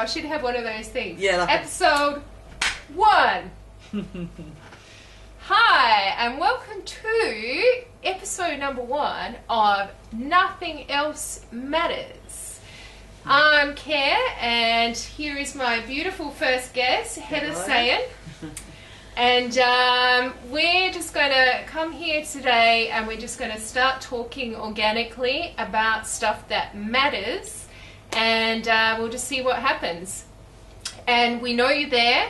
should have one of those things. Yeah, like Episode 1. Hi, and welcome to episode number 1 of Nothing Else Matters. I'm Care, and here is my beautiful first guest, Heather Sayan. And we're just going to come here today and we're just going to start talking organically about stuff that matters, and we'll just see what happens. And we know you're there.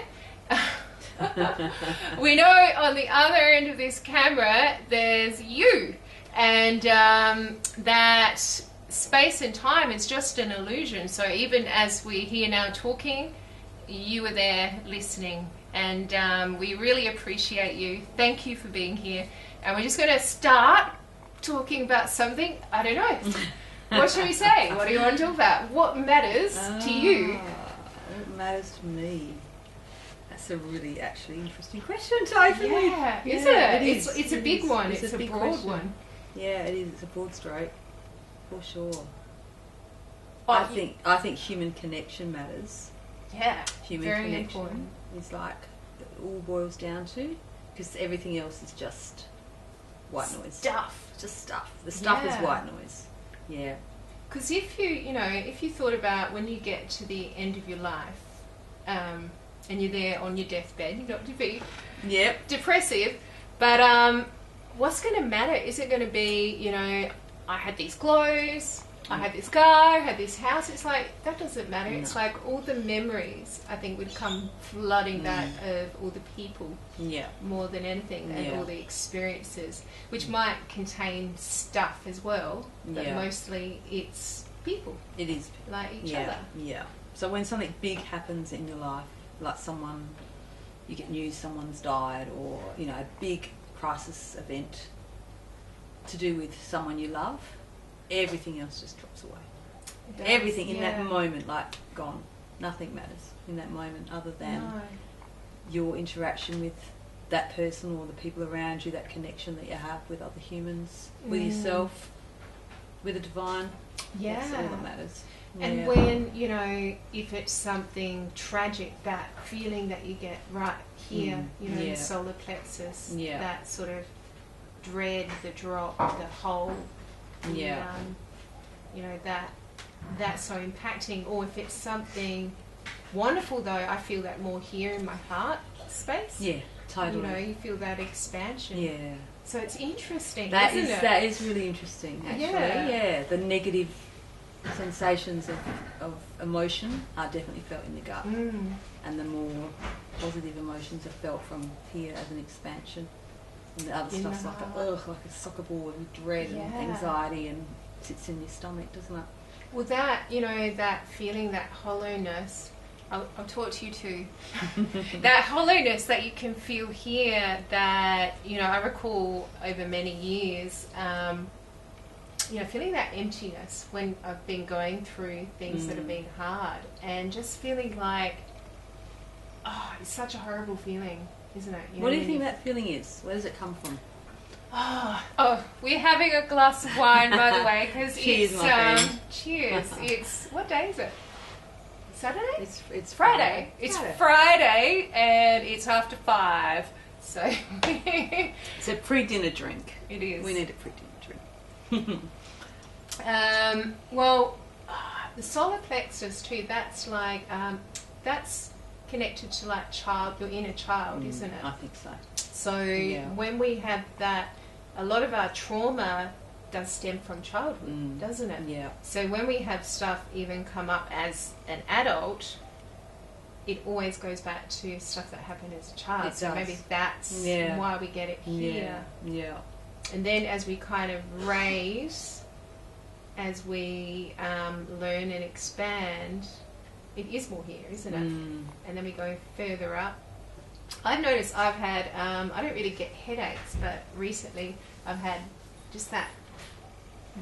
We know on the other end of this camera there's you, and that space and time is just an illusion. So even as we're here now talking, you were there listening. And we really appreciate you. Thank you for being here. And we're just going to start talking about something, I don't know. What should we say? What do you want to talk about? What matters to you? What matters to me? That's a really actually interesting question, Tiffany. Yeah, isn't it? It's a big one. It's a broad one. Yeah, it is. It's a broad stroke, for sure. Oh, I think human connection matters. Yeah, Human very connection important. is like it all boils down to, because everything else is just white noise. Stuff. Just stuff. The stuff is white noise. Yeah. Because if you thought about when you get to the end of your life, and you're there on your deathbed, not to be depressive, but what's going to matter? Is it going to be, I had these clothes, I had this car, I had this house? It's like, that doesn't matter. No. It's like all the memories, I think, would come flooding back of all the people more than anything, and all the experiences, which might contain stuff as well, but mostly it's people. It is. Like each other. Yeah. So when something big happens in your life, like you get news someone's died, or, a big crisis event to do with someone you love, everything else just drops away. Everything in that moment, gone. Nothing matters in that moment other than your interaction with that person or the people around you, that connection that you have with other humans, with yourself, with the divine. Yeah. That's all that matters. And when, if it's something tragic, that feeling that you get right here, in the solar plexus, that sort of dread, the drop, the hole, that's so impacting. Or if it's something wonderful, though, I feel that more here in my heart space. Yeah, totally. You feel that expansion. Yeah. So it's interesting, That isn't it? is really interesting, actually. Yeah. The negative sensations of emotion are definitely felt in the gut, and the more positive emotions are felt from here as an expansion. And the other stuff's like a soccer ball with dread and anxiety, and sits in your stomach, doesn't it? Well, that that feeling, that hollowness, I'll talk to you too. That hollowness that you can feel here, that I recall over many years, feeling that emptiness when I've been going through things that have been hard, and just feeling like, it's such a horrible feeling. Isn't it? What do you think that feeling is? Where does it come from? Oh, we're having a glass of wine, by the way, because cheers, it's my friend. Cheers. It's what day is it? Saturday? It's Friday. It's Friday, and it's after 5. So it's a pre-dinner drink. It is. We need a pre-dinner drink. Well, the solar plexus too. That's like that's connected to your inner child, isn't it? I think so. So when we have that, a lot of our trauma does stem from childhood, doesn't it? Yeah. So when we have stuff even come up as an adult, it always goes back to stuff that happened as a child. So maybe that's why we get it here. Yeah. And then as we kind of raise, as we learn and expand, it is more here, isn't it? And then we go further up. I've noticed I've had, I don't really get headaches, but recently I've had just that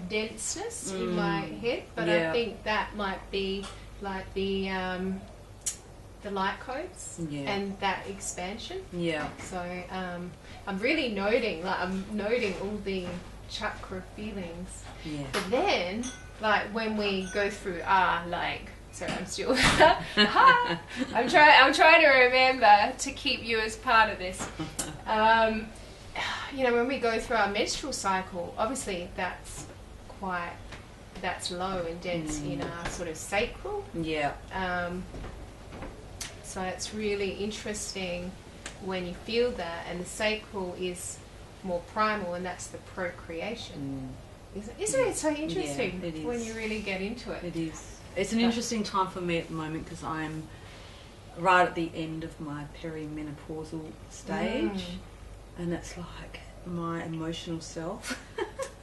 denseness in my head. But I think that might be like the light codes and that expansion. Yeah. So I'm really noting all the chakra feelings. Yeah. But then, when we go through our Sorry, I'm still. I'm trying to remember to keep you as part of this. When we go through our menstrual cycle, obviously that's low and dense in our sort of sacral. Yeah. So it's really interesting when you feel that, and the sacral is more primal, and that's the procreation. Isn't it so interesting when you really get into it? It is. It's an interesting time for me at the moment because I'm right at the end of my perimenopausal stage, and it's like my emotional self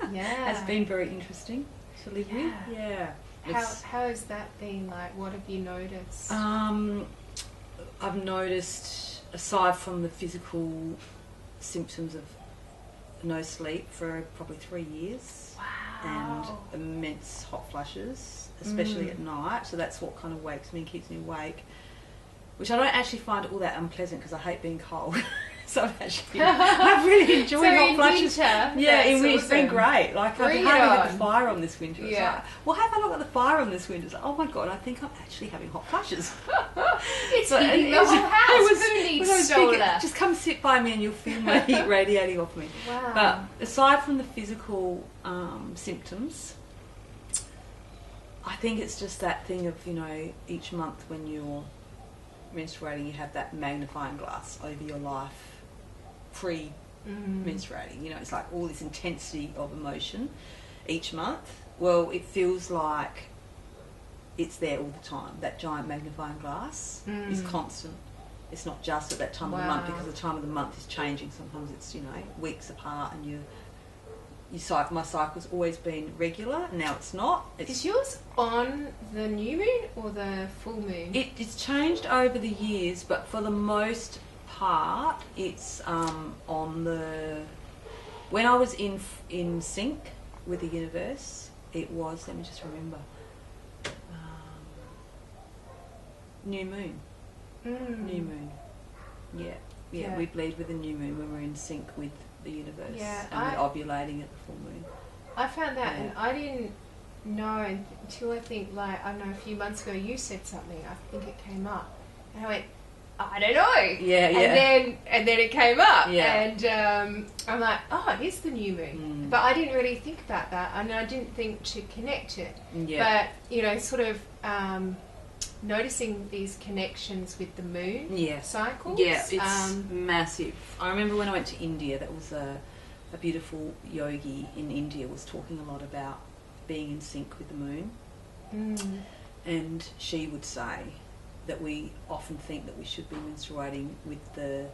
has been very interesting to live with. Yeah. How has that been? Like, what have you noticed? I've noticed, aside from the physical symptoms of no sleep for probably 3 years, and immense hot flushes, especially at night. So that's what kind of wakes me and keeps me awake, which I don't actually find all that unpleasant because I hate being cold. So I've really enjoyed hot flushes. Winter, it's been great. Like, I've hardly got the fire on this winter. It's like, well, have I not got the fire on this winter? It's like, oh my God, I think I'm actually having hot flushes. It's heating the whole house. Who needs solar? Just come sit by me and you'll feel my heat radiating off me. Wow. But aside from the physical symptoms, I think it's just that thing of, each month when you're menstruating, you have that magnifying glass over your life pre-menstruating. It's like all this intensity of emotion each month. Well, it feels like it's there all the time. That giant magnifying glass is constant. It's not just at that time of the month, because the time of the month is changing. Sometimes it's, weeks apart, and my cycle's always been regular. Now it's not. Is yours on the new moon or the full moon? It's changed over the years, but for the most part, it's on the... When I was in sync with the universe, it was, let me just remember, new moon. New moon. Yeah, we bleed with the new moon when we're in sync with the universe, and we're ovulating at the full moon. I found that, and I didn't know until I think, a few months ago you said something. I think it came up, and I went, I don't know. And then it came up, and I'm like, oh, it is the new moon. But I didn't really think about that, and I didn't think to connect it. But sort of noticing these connections with the moon cycles. Yeah, it's massive. I remember when I went to India, that was a beautiful yogi in India was talking a lot about being in sync with the moon. And she would say that we often think that we should be menstruating with the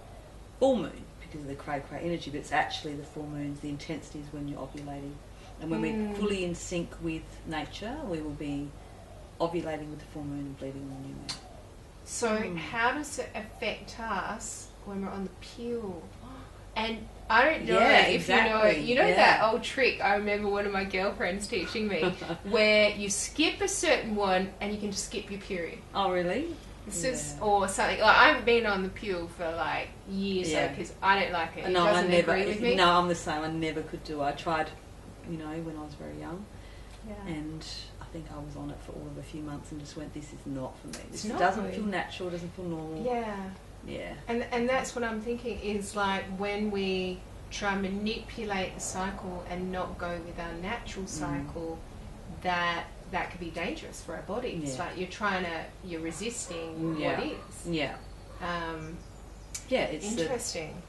full moon because of the cray-cray energy, but it's actually the full moons, the intensity is when you're ovulating. And when we're fully in sync with nature, we will be ovulating with the full moon and bleeding on the new moon. So how does it affect us when we're on the pill? And I don't know if you know that old trick I remember one of my girlfriends teaching me where you skip a certain one and you can just skip your period. Oh, really? Or something. Like, I haven't been on the pill for years because I don't like it. It doesn't agree with me. No, I'm the same. I never could do it. I tried, when I was very young. And I think I was on it for all of a few months and just went, this is not for me. This doesn't feel natural, doesn't feel normal. Yeah. And that's what I'm thinking is when we try and manipulate the cycle and not go with our natural cycle, that could be dangerous for our body. It's like you're resisting what is. It's interesting.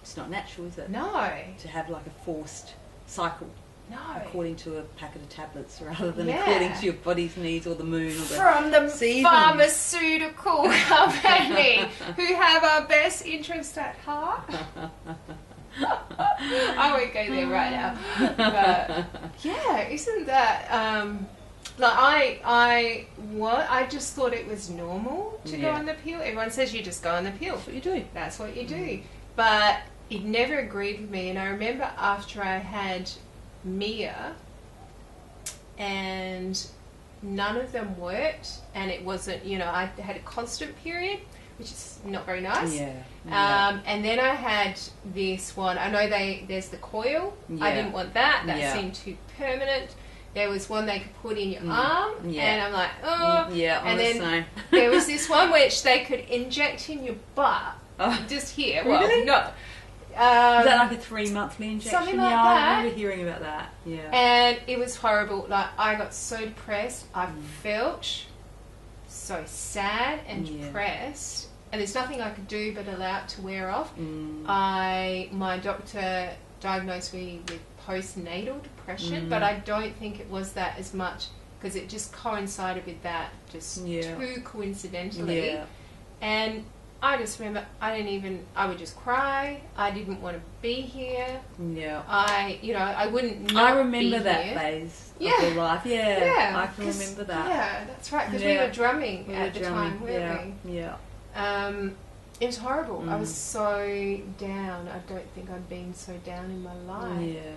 It's not natural, is it? No. To have a forced cycle. No. According to a packet of tablets rather than according to your body's needs or the moon or the from the season. Pharmaceutical company who have our best interest at heart. I won't go there right now. But isn't that I just thought it was normal to go on the pill. Everyone says you just go on the pill. That's what you do. That's what you do. But it never agreed with me, and I remember after I had Mia, and none of them worked, and it wasn't, I had a constant period, which is not very nice. And then I had this one. I know there's the coil. I didn't want that. That seemed too permanent. There was one they could put in your arm, and I'm like, oh. Yeah, and then there was this one which they could inject in your butt, just here. Really? Well, no. Is that like a 3-monthly injection? Something like that. that. I remember hearing about that. Yeah. And it was horrible. Like, I got so depressed. I felt so sad and depressed. And there's nothing I could do but allow it to wear off. My doctor diagnosed me with postnatal depression, but I don't think it was that as much, because it just coincided with that, just too coincidentally. Yeah. And I just remember I would just cry. I didn't want to be here. Yeah. I wouldn't I remember be that here. phase of your life. Yeah. I can remember that. Yeah, that's right, because we were drumming at the time, weren't we? Yeah. It was horrible. I was so down. I don't think I'd been so down in my life. Yeah.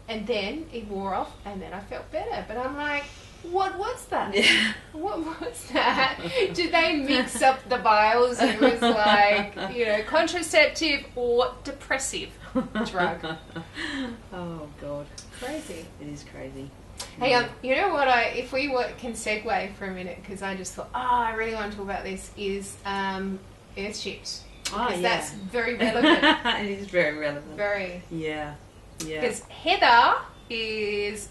And then it wore off, and then I felt better. But I'm like, what was that? Yeah. What was that? Did they mix up the vials? It was like, contraceptive or depressive drug. Oh, God. Crazy. It is crazy. Hey, you know what? If we can segue for a minute, because I just thought, I really want to talk about this, is earthships. Because that's very relevant. It is very relevant. Very. Yeah. Because Heather is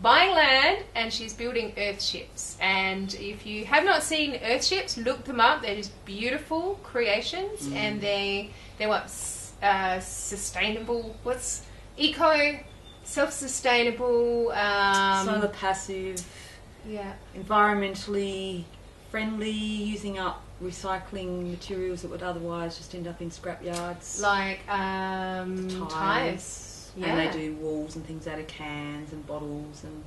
buying land and she's building earthships. And if you have not seen earthships, look them up. They're just beautiful creations, and they're what sustainable. What's eco? Self-sustainable, solar passive, environmentally friendly, using up recycling materials that would otherwise just end up in scrap yards, like tires. Yeah. And they do walls and things out of cans and bottles, and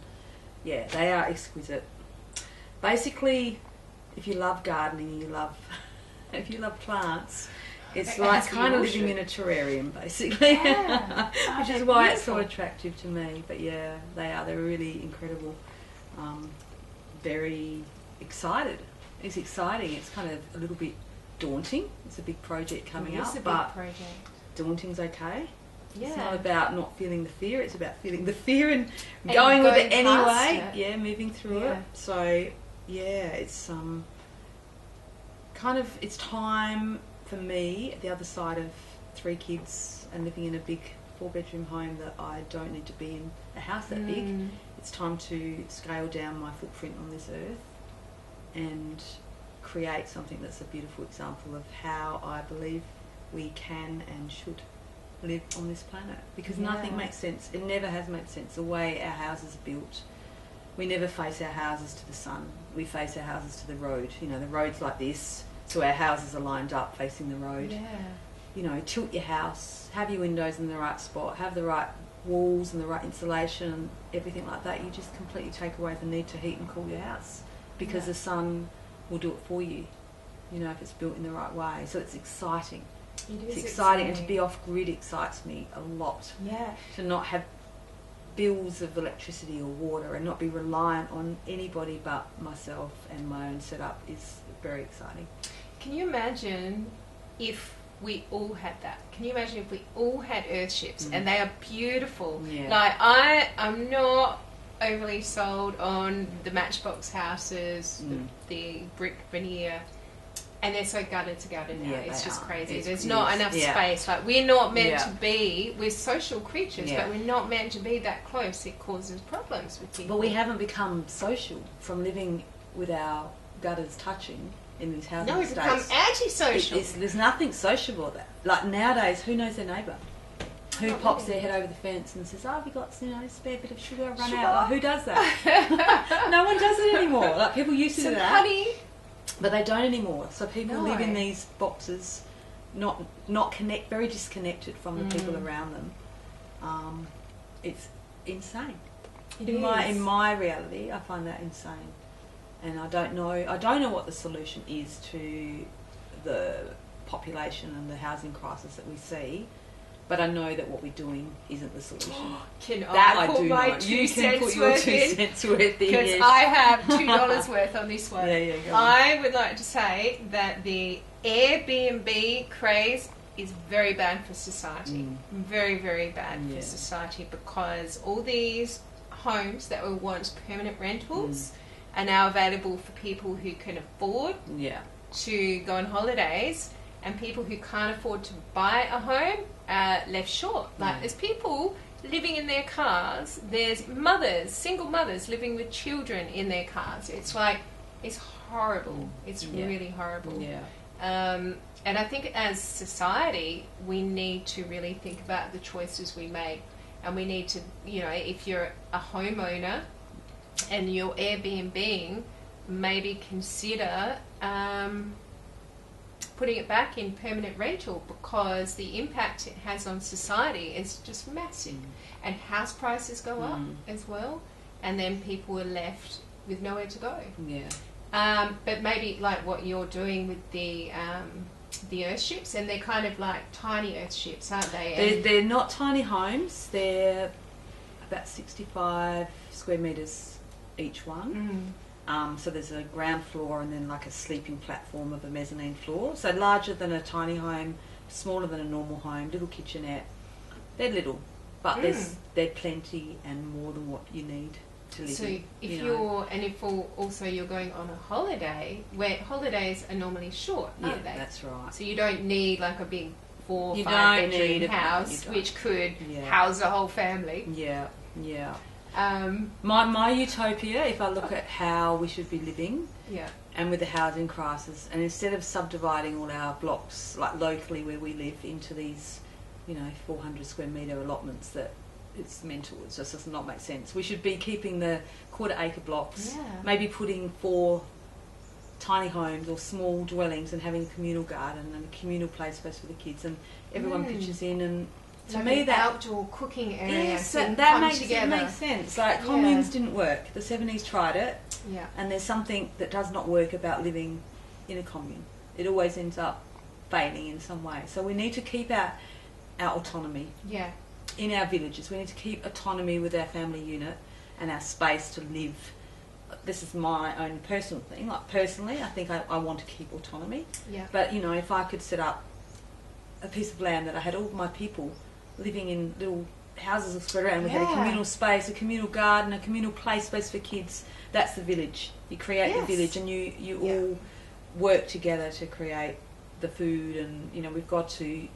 they are exquisite. Basically, if you love gardening, if you love plants, it's like kind of living in a terrarium, basically, which is why it's so attractive to me. But yeah, they're really incredible. Very excited. It's exciting. It's kind of a little bit daunting. It's a big project coming up, but daunting's okay. Yeah. It's not about not feeling the fear. It's about feeling the fear and going with it anyway. Yeah, moving through it. So it's kind of it's time. For me, the other side of 3 kids and living in a big 4-bedroom home, that I don't need to be in a house that big. It's time to scale down my footprint on this earth and create something that's a beautiful example of how I believe we can and should live on this planet. Because nothing makes sense. It never has made sense. The way our houses are built, we never face our houses to the sun. We face our houses to the road. The road's like this. So our houses are lined up facing the road. Yeah. Tilt your house, have your windows in the right spot, have the right walls and the right insulation and everything like that. You just completely take away the need to heat and cool your house, because the sun will do it for you, if it's built in the right way. So it's exciting. It's exciting, and to be off grid excites me a lot. Yeah. To not have bills of electricity or water and not be reliant on anybody but myself and my own setup is very exciting. Can you imagine if we all had that? Can you imagine if we all had earthships? And they are beautiful. Yeah. Like, I'm not overly sold on the matchbox houses, the brick veneer, and they're so gutted to go to now. It's just crazy. There's not enough space. Like, we're not meant to be, we're social creatures, but we're not meant to be that close. It causes problems with people. But we haven't become social from living with our gutters touching in these housing estates. No, we've become antisocial. There's nothing sociable about that. Like, nowadays, who knows their neighbour? Who pops their head over the fence and says, have you got a spare bit of sugar? Run out. Like, who does that? No one does it anymore. Like, people used to do that. Honey. But they don't anymore. So people live in these boxes, very disconnected from the people around them. It's insane. In my reality, I find that insane. And I don't know what the solution is to the population and the housing crisis that we see, but I know that what we're doing isn't the solution. I put my 2 cents worth in? Because I have $2 worth on this one. Yeah, I would like to say that the Airbnb craze is very bad for society. Very, very bad for society, because all these homes that were once permanent rentals are now available for people who can afford to go on holidays, and people who can't afford to buy a home are left short. Like, there's people living in their cars, there's mothers, single mothers living with children in their cars. It's like, it's horrible. It's really horrible. And I think as society, we need to really think about the choices we make. And we need to, you know, if you're a homeowner and you're Airbnb, maybe consider putting it back in permanent rental, because the impact it has on society is just massive. And house prices go up as well, and then people are left with nowhere to go. But maybe like what you're doing with the earthships, and they're kind of like tiny earthships, aren't they? They're not tiny homes. They're about 65 square metres each one. So there's a ground floor and then like a sleeping platform of a mezzanine floor. So larger than a tiny home, smaller than a normal home, little kitchenette. They're little, but they're plenty and more than what you need to live in. So if you're going on a holiday, where holidays are normally short, aren't they? That's right. So you don't need like a big 4 or 5 bedroom house which could house a whole family. My utopia, if I look at how we should be living, and with the housing crisis, and instead of subdividing all our blocks like locally where we live into these, 400 square metre allotments, that it's mental. It just does not make sense. We should be keeping the quarter-acre blocks, maybe putting 4 tiny homes or small dwellings and having a communal garden and a communal play space for the kids, and everyone pitches in. And to like me, an that outdoor cooking area, yes, that makes sense. Like communes didn't work. The 70s tried it, and there's something that does not work about living in a commune. It always ends up failing in some way. So we need to keep our autonomy. In our villages, we need to keep autonomy with our family unit and our space to live. This is my own personal thing. Like personally, I think I want to keep autonomy. But if I could set up a piece of land that I had all my people living in little houses spread around, we had a communal space, a communal garden, a communal play space for kids. That's the village. You create the village, and you all work together to create the food. And we've got to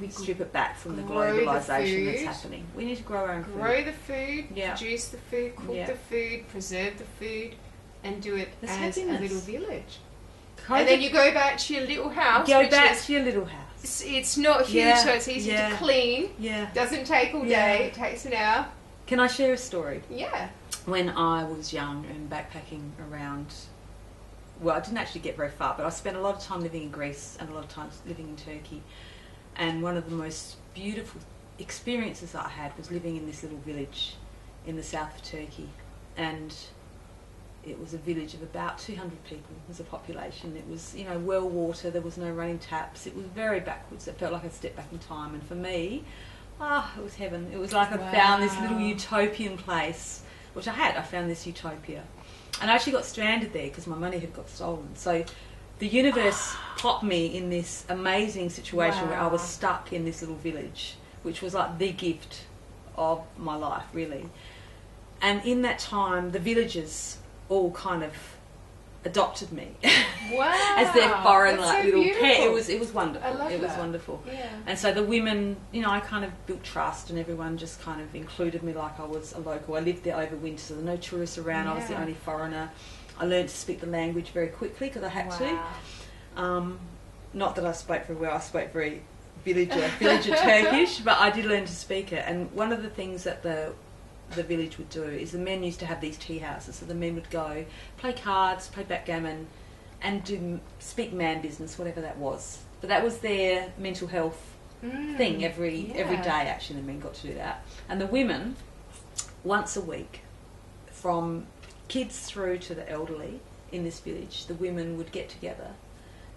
strip it back from the globalisation that's happening. We need to grow our own food. Grow the food, produce the food, cook the food, preserve the food, and do it as a little village. And then you go back to your little house. To your little house. It's not huge, so it's easy to clean. Doesn't take all day. It takes an hour. Can I share a story? Yeah. When I was young and backpacking around, well, I didn't actually get very far, but I spent a lot of time living in Greece and a lot of time living in Turkey. And one of the most beautiful experiences I had was living in this little village in the south of Turkey. And it was a village of about 200 people as a population. It was, well water, there was no running taps. It was very backwards. It felt like a step back in time. And for me, it was heaven. It was like I found this little utopian place, which I had. I found this utopia. And I actually got stranded there because my money had got stolen. So the universe popped me in this amazing situation where I was stuck in this little village, which was like the gift of my life, really. And in that time, the villagers all kind of adopted me as their foreign little pet. It was wonderful. I love it was wonderful. And so the women, I kind of built trust, and everyone just kind of included me like I was a local. I lived there over winter, so there were no tourists around. I was the only foreigner. I learned to speak the language very quickly because I had to. Not that I spoke very well. I spoke very villager Turkish, but I did learn to speak it. And one of the things that the village would do is the men used to have these tea houses. So the men would go play cards, play backgammon, and speak man business, whatever that was. But that was their mental health thing every day. Actually, the men got to do that, and the women once a week, from kids through to the elderly in this village, the women would get together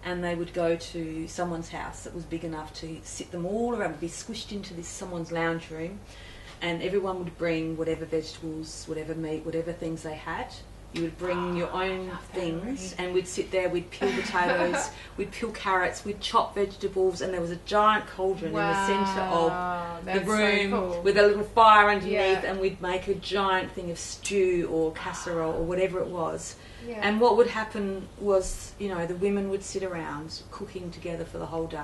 and they would go to someone's house that was big enough to sit them all around, be squished into someone's lounge room, and everyone would bring whatever vegetables, whatever meat, whatever things they had You would bring your own things, and we'd sit there, we'd peel potatoes, we'd peel carrots, we'd chop vegetables, and there was a giant cauldron in the centre of the room with a little fire underneath, and we'd make a giant thing of stew or casserole or whatever it was. Yeah. And what would happen was, you know, the women would sit around cooking together for the whole day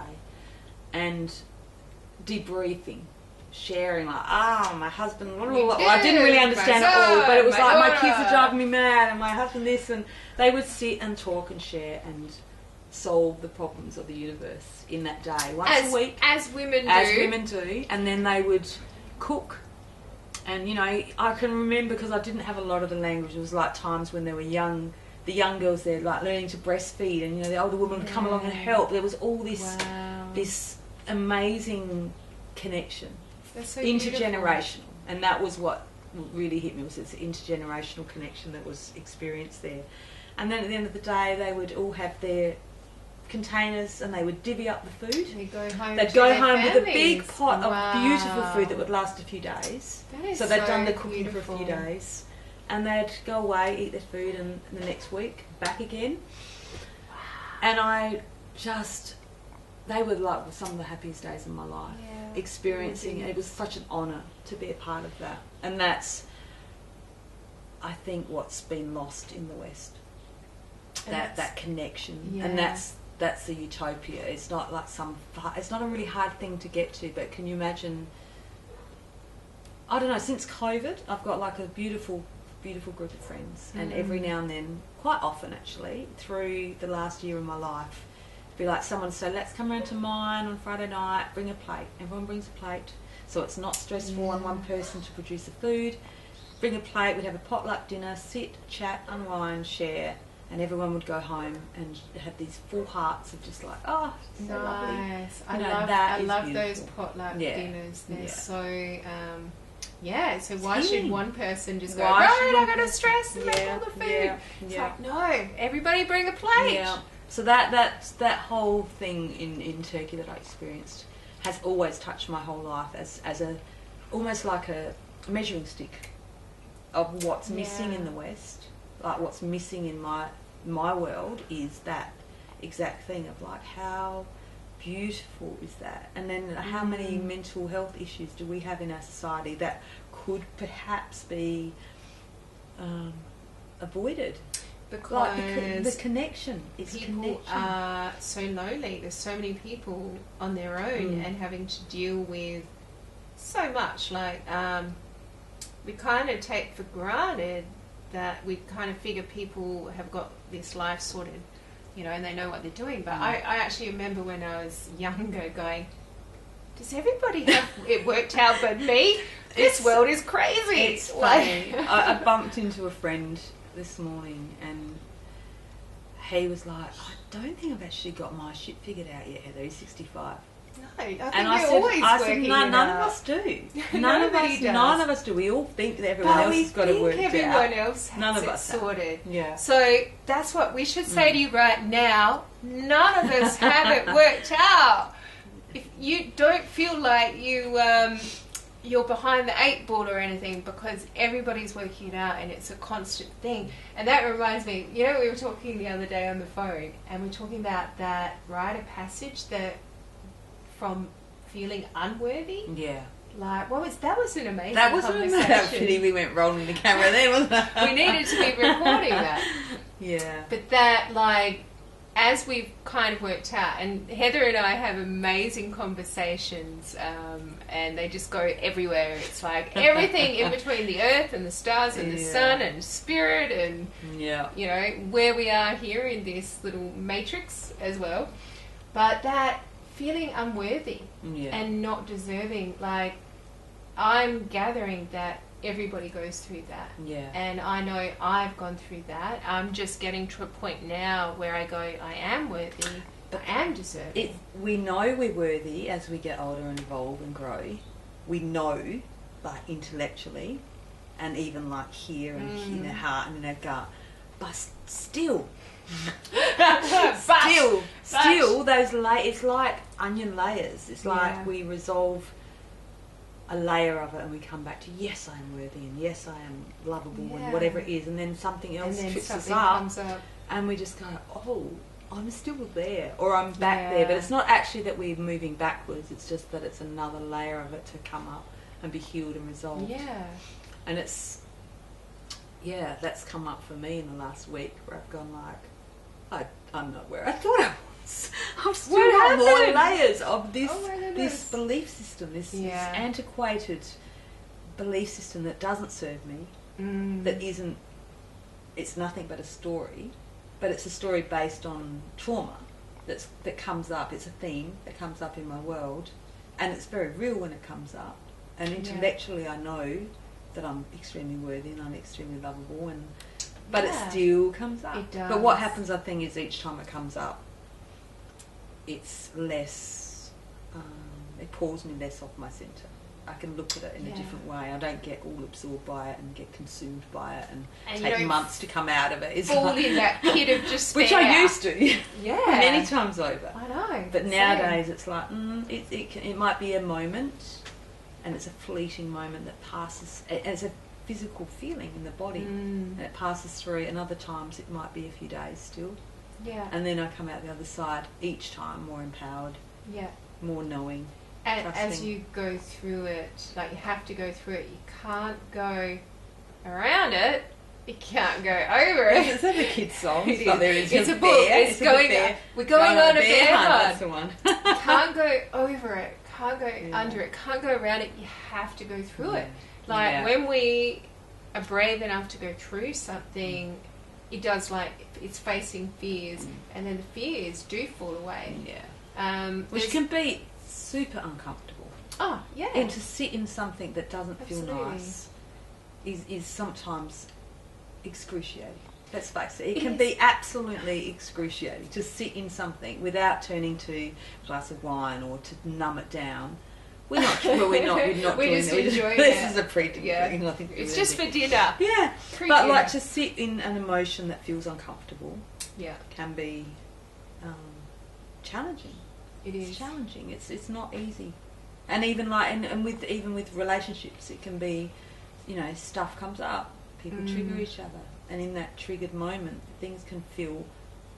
and debriefing, sharing, like, my husband, I didn't really understand it all, but it was like, my kids are driving me mad, and my husband this, and they would sit and talk and share and solve the problems of the universe in that day, once a week. As women do. And then they would cook. And, you know, I can remember, because I didn't have a lot of the language, it was like times when they were young, the young girls there, like, learning to breastfeed, and, you know, the older women would come along and help. There was all this this amazing connection. That's so intergenerational, and that was what really hit me, was this intergenerational connection that was experienced there. And then at the end of the day, they would all have their containers, and they would divvy up the food. They'd go home with a big pot of beautiful food that would last a few days. So they'd done the cooking for a few days, and they'd go away, eat their food, and the next week back again. And they were like some of the happiest days of my life. Experiencing it was such an honour to be a part of that, and that's, I think, what's been lost in the West, that connection. And that's the utopia. It's not like it's not a really hard thing to get to, but can you imagine, I don't know, since COVID I've got like a beautiful group of friends, and every now and then, quite often actually, through the last year of my life, be like, someone say, let's come round to mine on Friday night, bring a plate. Everyone brings a plate, so it's not stressful on one person to produce the food. Bring a plate, we'd have a potluck dinner, sit, chat, unwind, share, and everyone would go home and have these full hearts of just like, so lovely. I love those potluck dinners. They're so... so why should one person just go, right, I got to stress and make all the food? It's like, no, everybody bring a plate. So that whole thing in Turkey that I experienced has always touched my whole life as a almost like a measuring stick of what's missing in the West. Like, what's missing in my world is that exact thing of like, how beautiful is that? And then how many mental health issues do we have in our society that could perhaps be avoided? Because the connection is people are so lonely. There's so many people on their own and having to deal with so much. Like, we kind of take for granted that we kind of figure people have got this life sorted, you know, and they know what they're doing. But I actually remember when I was younger going, does everybody have it worked out but me? This world is crazy. It's funny. I bumped into a friend this morning, and he was like, I don't think I've actually got my shit figured out yet, Heather. He's 65. No, I think I said, none of us do. None of us do. We all think that everyone else has got it worked out. Everyone else has it sorted. Yeah. So that's what we should say to you right now. None of us have it worked out. If you don't feel like you're behind the 8 ball or anything, because everybody's working it out and it's a constant thing. And that reminds me, you know, we were talking the other day on the phone, and we're talking about that rite of passage that from feeling unworthy. Yeah. Like, that was an amazing conversation. We went rolling the camera there, wasn't it? We needed to be recording that. Yeah. But that, like, as we've kind of worked out, and Heather and I have amazing conversations, and they just go everywhere. It's like everything in between the earth and the stars and the sun and spirit and, you know, where we are here in this little matrix as well. But that feeling unworthy and not deserving, like, I'm gathering that everybody goes through that. Yeah. And I know I've gone through that. I'm just getting to a point now where I go, I am worthy, but I am deserving. We know we're worthy as we get older and evolve and grow. We know, like, intellectually, and even like here and in our heart and in our gut. But still, still those it's like onion layers. It's like we resolve a layer of it, and we come back to, yes, I am worthy, and yes, I am lovable, Yeah. and whatever it is, and then something else trips something us comes up, and we just go, oh, I'm still there, or I'm back there. But it's not actually that we're moving backwards, it's just that it's another layer of it to come up and be healed and resolved. Yeah. And it's, that's come up for me in the last week, where I've gone like, I'm not where I thought I was. I've still got more layers of this belief system, this antiquated belief system that doesn't serve me, that isn't, it's nothing but a story, but it's a story based on trauma that comes up. It's a theme that comes up in my world, and it's very real when it comes up. And intellectually I know that I'm extremely worthy and I'm extremely lovable, but it still comes up. It does. But what happens, I think, is each time it comes up, it's less, it pulls me less off my centre. I can look at it in a different way. I don't get all absorbed by it and get consumed by it and take months to come out of it. It's fall in that pit of despair. Which I used to. Yeah. Many times over. I know. But nowadays it's like, it might be a moment, and it's a fleeting moment that passes, and it's a physical feeling in the body, and it passes through, and other times it might be a few days still. Yeah. And then I come out the other side each time more empowered, more knowing. And trusting. as you go through it, like you have to go through it, you can't go around it, you can't go over it. Is that a kid's song? It It's, it's a book. It's going. We're going on a bear hunt. That's the one. Can't go over it. Can't go under it. Can't go around it. You have to go through it. Like when we are brave enough to go through something, it does, like, it's facing fears, and then the fears do fall away. Which can be super uncomfortable. Oh, yeah. And to sit in something that doesn't feel nice is sometimes excruciating. Let's face it. It can be absolutely excruciating to sit in something without turning to a glass of wine or to numb it down. We're not doing it. This is a pre-dinner thing. I think it's just for dinner. Yeah. But like to sit in an emotion that feels uncomfortable can be challenging. It's challenging. It's not easy. And even like and with relationships, it can be, stuff comes up. People trigger each other, and in that triggered moment, things can feel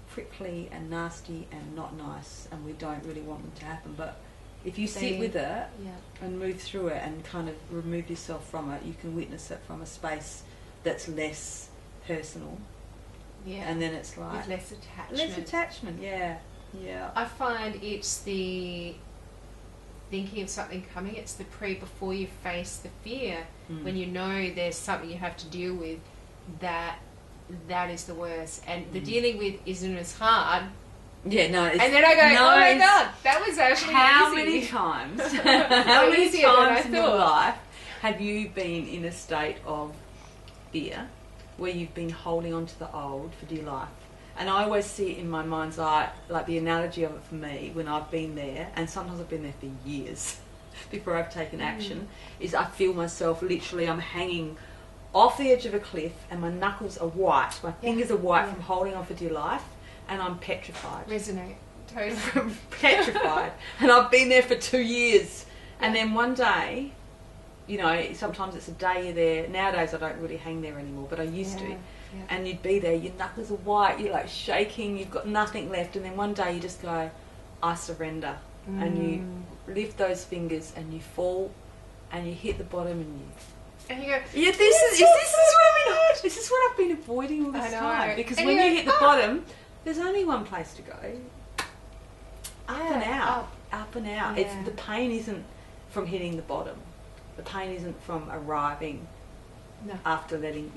prickly and nasty and not nice, and we don't really want them to happen. But if you sit with it and move through it and kind of remove yourself from it, you can witness it from a space that's less personal. Yeah. And then it's like with less attachment. Less attachment, yeah. I find it's the thinking of something coming, it's the before you face the fear, when you know there's something you have to deal with, that is the worst. And the dealing with isn't as hard. Yeah, no. And then I go, oh my God, that was actually how easy. many times in your life have you been in a state of fear where you've been holding on to the old for dear life? And I always see it in my mind's eye, like the analogy of it for me, when I've been there, and sometimes I've been there for years before I've taken action, is I feel myself literally, I'm hanging off the edge of a cliff and my knuckles are white, my fingers are white from holding on for dear life, and I'm petrified. Resonate. Totally. Petrified. And I've been there for 2 years. And then one day, sometimes it's a day you're there. Nowadays I don't really hang there anymore, but I used to. And you'd be there, your knuckles are white, you're like shaking, you've got nothing left, and then one day you just go, I surrender. And you lift those fingers and you fall and you hit the bottom and you go, this is what I've been avoiding all this time. Because and when you hit the bottom, there's only one place to go. Up and out. Up and out. Yeah. The pain isn't from hitting the bottom. The pain isn't from arriving. No. After letting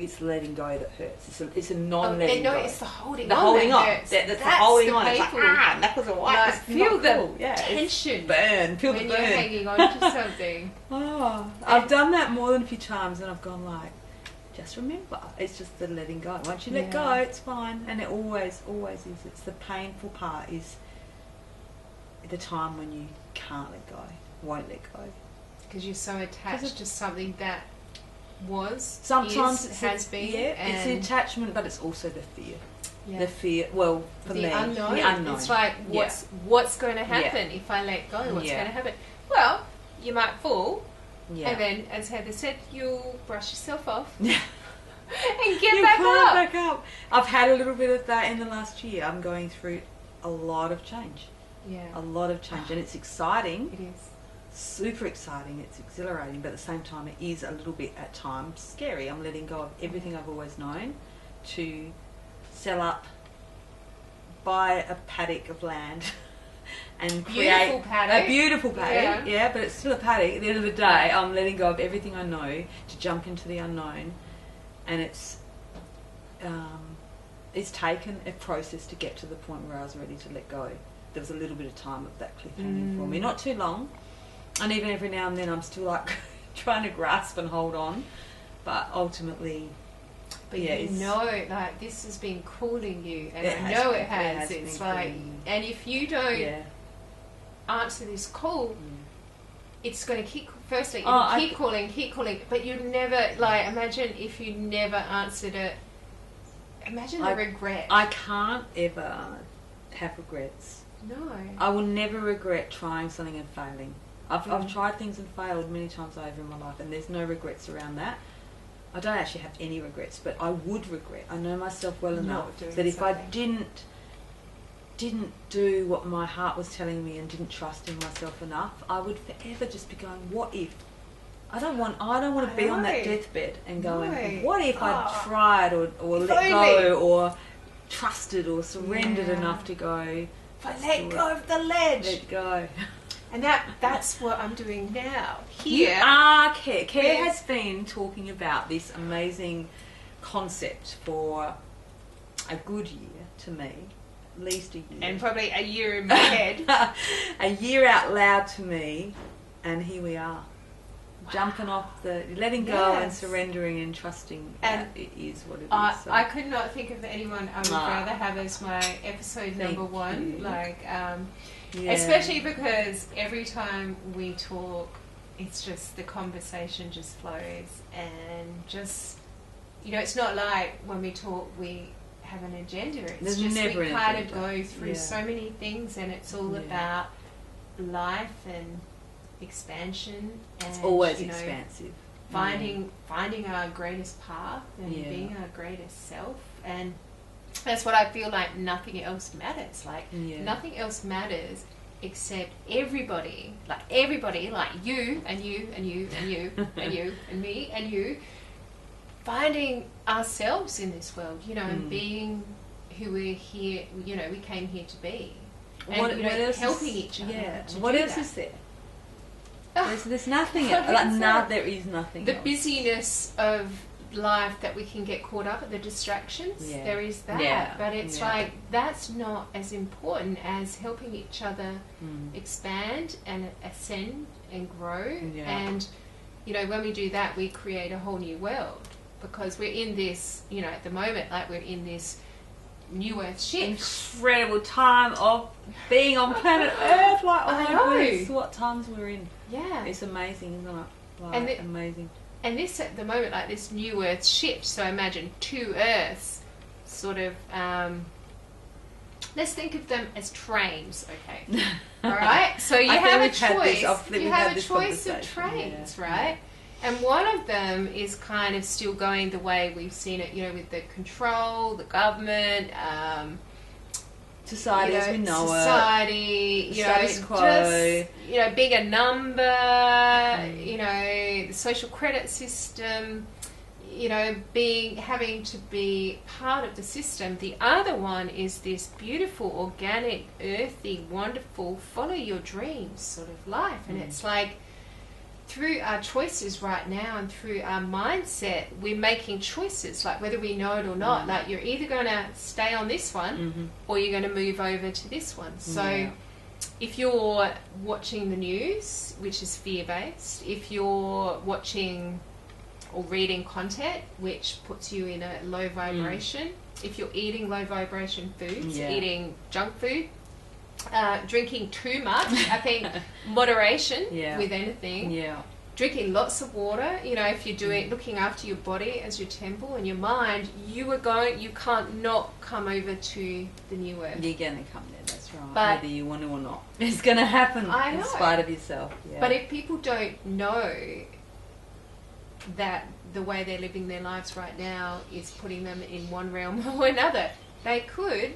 go that hurts. It's a non-letting go. It's the holding on. The holding on. That's the holding on. It's like, knuckles are white. Feel the tension. Feel the burn. When you're hanging on to something. I've done that more than a few times, and I've gone like, just remember, it's just the letting go. Once you let go, it's fine. And it always is. It's the painful part is the time when you can't let go, won't let go. Because you're so attached to something that sometimes has been. It's the attachment, but it's also the fear. The fear. Well, for me, the unknown. It's like what's going to happen if I let go? What's going to happen? Well, you might fall, Yeah. And then, as Heather said, you'll brush yourself off. Yeah. And get back up. I've had a little bit of that in the last year. I'm going through a lot of change. Yeah. A lot of change. And it's exciting. It is. Super exciting. It's exhilarating. But at the same time, it is a little bit, at times, scary. I'm letting go of everything I've always known to sell up, buy a paddock of land and create a beautiful paddock. Yeah, but it's still a paddock. At the end of the day, I'm letting go of everything I know to jump into the unknown. And it's taken a process to get to the point where I was ready to let go. There was a little bit of time of that cliffhanger for me, not too long. And even every now and then I'm still like trying to grasp and hold on. But ultimately, but you know, like, this has been calling you, and I know it has. It's like, and if you don't answer this call, it's going to keep. Firstly, keep calling, but you'd never, like, imagine if you never answered it. Imagine the regret. I can't ever have regrets. No. I will never regret trying something and failing. I've tried things and failed many times over in my life, and there's no regrets around that. I don't actually have any regrets, but I would regret. I know myself well enough that if I didn't do what my heart was telling me and didn't trust in myself enough, I would forever just be going, what if? I don't want to be on that deathbed and going, what if I tried or let go or trusted or surrendered enough to go, if I let go of the ledge. Let go. And that's what I'm doing now. Here. You are Care. Care has been talking about this amazing concept for a good year to me. At least a year. And probably a year in my head. A year out loud to me, and here we are. Wow. Jumping off letting go and surrendering and trusting that it is what it is. So. I could not think of anyone I would rather have as my episode number one. Like, especially because every time we talk, it's just the conversation just flows, and just, it's not like when we talk we have an agenda. It's just we kind of go through so many things, and it's all about life and expansion. And, it's always expansive. Finding our greatest path and being our greatest self, and that's what I feel like. Nothing else matters. Like nothing else matters except everybody, like you and you and you and you and you and me and you, finding ourselves in this world, and being who we're here, we came here to be, and helping each other. What else is there? There's nothing else. There is nothing else. The busyness of life that we can get caught up at, the distractions, there is that, but it's like that's not as important as helping each other expand and ascend and grow. And when we do that, we create a whole new world, because we're in this, at the moment, like, we're in this new earth shift. Incredible time of being on planet Earth. Like, oh my goodness, what times we're in. It's amazing, isn't it? Like, amazing. And this, at the moment, like, this new earth shift, so imagine two earths, sort of, let's think of them as trains, okay? Alright? So you have a choice. You have a choice of trains, right? And one of them is kind of still going the way we've seen it, with the control, the government, society as we know it, status quo, just, being a number, the social credit system, having to be part of the system. The other one is this beautiful, organic, earthy, wonderful, follow your dreams sort of life. And it's like, through our choices right now and through our mindset, we're making choices, like, whether we know it or not. Like, you're either going to stay on this one or you're going to move over to this one. So if you're watching the news, which is fear-based, if you're watching or reading content which puts you in a low vibration, if you're eating low vibration foods, eating junk food, drinking too much, I think moderation with anything, drinking lots of water, if you're doing looking after your body as your temple and your mind, you can't not come over to the new earth. You're going to come there, that's right, but whether you want to or not. It's going to happen in spite of yourself. But if people don't know that the way they're living their lives right now is putting them in one realm or another. They could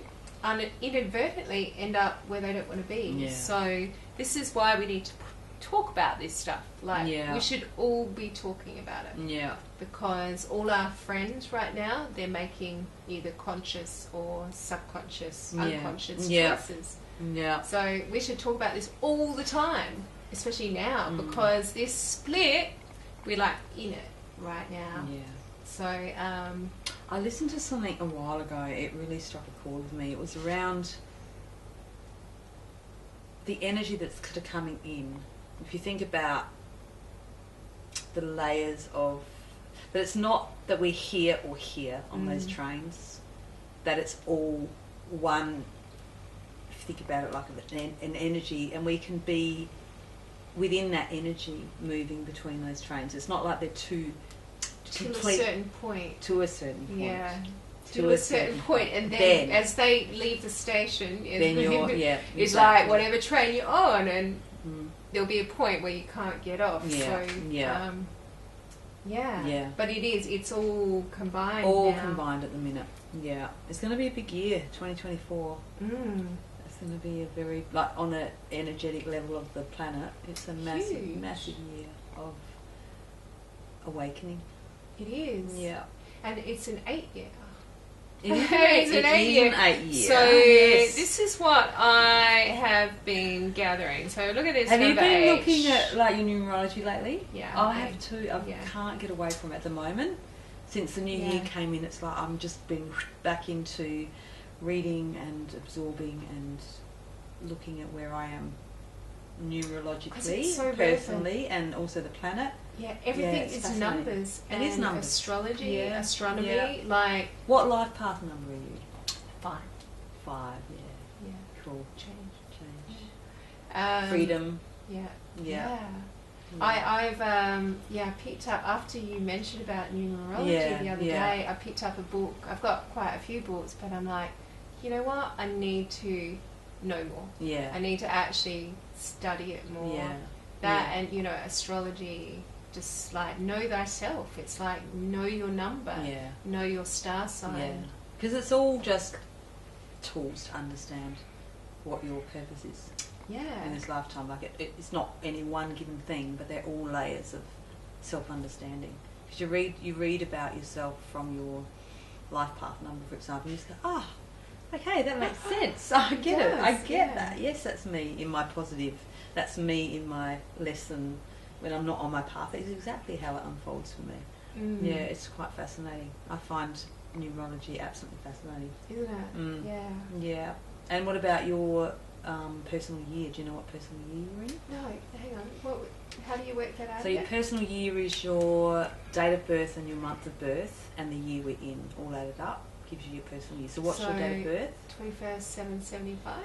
inadvertently end up where they don't want to be. Yeah. So this is why we need to talk about this stuff. Like, Yeah. we should all be talking about it. Yeah. Because all our friends right now, they're making either conscious or subconscious, unconscious choices. Yeah. So we should talk about this all the time, especially now, because this split, we're like in it right now. Yeah. So I listened to something a while ago. It really struck a chord with me. It was around the energy that's kind of coming in. If you think about the layers of... That it's not that we're here or here on those trains. That it's all one... If you think about it like an energy, and we can be within that energy moving between those trains. It's not like they're two... to a certain point. To a certain point. Yeah. To a certain point, and then as they leave the station, then you're, it's like whatever train you're on, and there'll be a point where you can't get off. Yeah. So, but it's all combined. All now. combined at the minute. Yeah, it's going to be a big year, 2024. It's going to be a very, like, on an energetic level of the planet, it's a massive year of awakening. It is. Yeah. And it's an 8 year. It's an 8 year. 8 year. So this is what I have been gathering. So look at this. Have you number been 8. looking at like your numerology lately? Yeah. I have too. I can't get away from it at the moment. Since the new year came in, it's like I'm just been back into reading and absorbing and looking at where I am numerologically, so personally, and also the planet. Yeah, everything is numbers. It is numbers. Astrology, astronomy, like... What life path number are you? 5. 5, Yeah. Cool. Change. Freedom. Yeah. I've picked up, after you mentioned about numerology the other day, I picked up a book. I've got quite a few books, but I'm like, you know what? I need to know more. Yeah. I need to actually study it more. Yeah. And, you know, astrology, just like know thyself. It's like know your number. Yeah. Know your star sign. Yeah. Because it's all just tools to understand what your purpose is. Yeah. In this lifetime. Like it's not any one given thing, but they're all layers of self-understanding. Because you read about yourself from your life path number, for example, you just go, okay, that makes sense. I get it. I get that. Yes, that's me in my positive. That's me in my lesson when I'm not on my path. It's exactly how it unfolds for me. Yeah, it's quite fascinating. I find numerology absolutely fascinating. Isn't it? Yeah. And what about your personal year? Do you know what personal year you're in? No, hang on. How do you work that out? So your personal year is your date of birth and your month of birth and the year we're in, all added up. Gives you your personal year. So what's your date of birth? 21st, 775.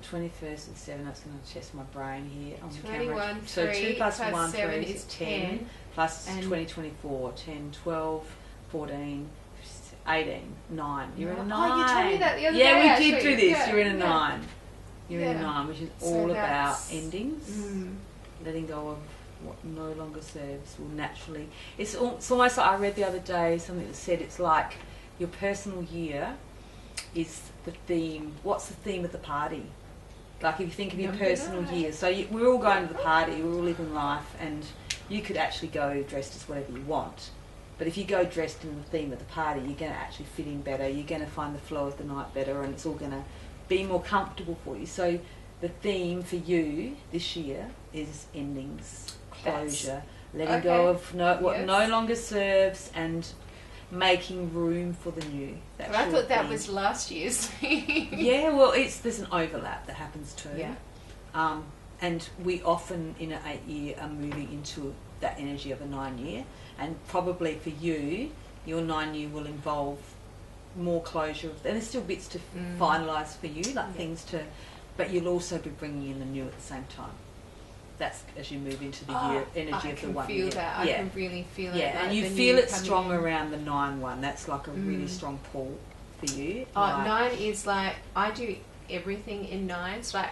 21st and 7, that's going to test my brain here on the 21, camera. So 2 plus 1, 7 3 is 10. Plus 2024, 10, 12, 14, 18, 9. You're in a 9. Oh, you told me that the other day. Yeah, we actually. did do this. Yeah, You're in a 9. You're in a 9, which is all about endings. Letting go of what no longer serves will naturally... It's almost like I read the other day something that said it's like your personal year is the theme. What's the theme of the party? Like if you think of your personal year, so we're all going to the party, we're all living life, and you could actually go dressed as whatever you want. But if you go dressed in the theme of the party, you're going to actually fit in better, you're going to find the flow of the night better, and it's all going to be more comfortable for you. So the theme for you this year is endings, closure, letting go of what no longer serves, and making room for the new. But I thought that was last year's. Yeah, well, there's an overlap that happens too. Yeah. And we often in an 8 year are moving into that energy of a 9 year, and probably for you, your 9 year will involve more closure. And there's still bits to finalise for you, like things to, but you'll also be bringing in the new at the same time. That's as you move into the year energy of the 1 year. I can feel that. I can really feel it. Yeah, like and you feel it strong around the 9-1. That's like a really strong pull for you. 9 is like I do everything in 9s. Like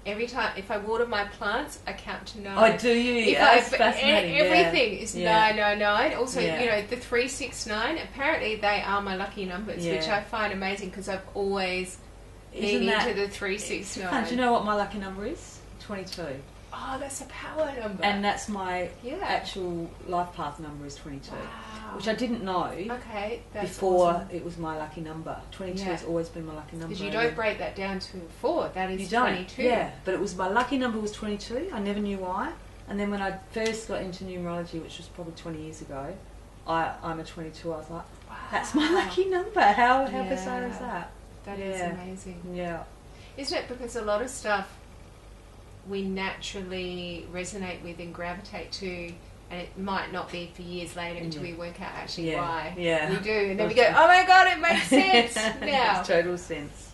every time, if I water my plants, I count to 9. Oh, do you? That's fascinating. Everything is 999. Also, Yeah. you know, the 369, apparently they are my lucky numbers, which I find amazing because I've always been into the 369. Do you know what my lucky number is? 22. Oh, that's a power number. And that's my actual life path number is 22. Wow. Which I didn't know that's before awesome. It was my lucky number. 22 has always been my lucky number. Because you don't break that down to 4, that is 22. Yeah, but it was my lucky number was 22. I never knew why. And then when I first got into numerology, which was probably 20 years ago, I'm a 22. I was like, wow, that's my lucky number. How bizarre is that? That is amazing. Yeah. Isn't it? Because a lot of stuff we naturally resonate with and gravitate to, and it might not be for years later until we work out actually why we do, and then we go, oh my god, it makes sense now. It makes total sense.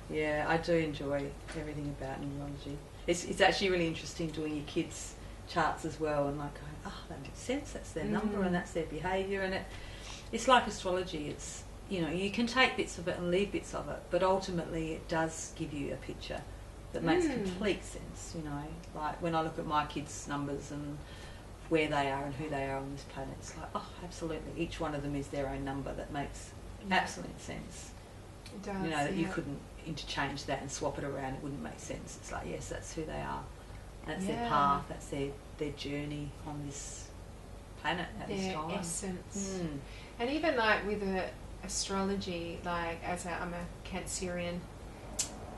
Yeah, I do enjoy everything about numerology. It's actually really interesting doing your kids' charts as well, and like going, oh, that makes sense. That's their number, and that's their behaviour, and it's like astrology. It's, you know, you can take bits of it and leave bits of it, but ultimately it does give you a picture that makes complete sense. You know, like when I look at my kids' numbers and where they are and who they are on this planet, it's like, oh, absolutely, each one of them is their own number that makes absolute sense. It does, you know, that you couldn't interchange that and swap it around, it wouldn't make sense. It's like, yes, that's who they are, that's their path, that's their journey on this planet at this time. Their essence. And even like with astrology, like I'm a Cancerian,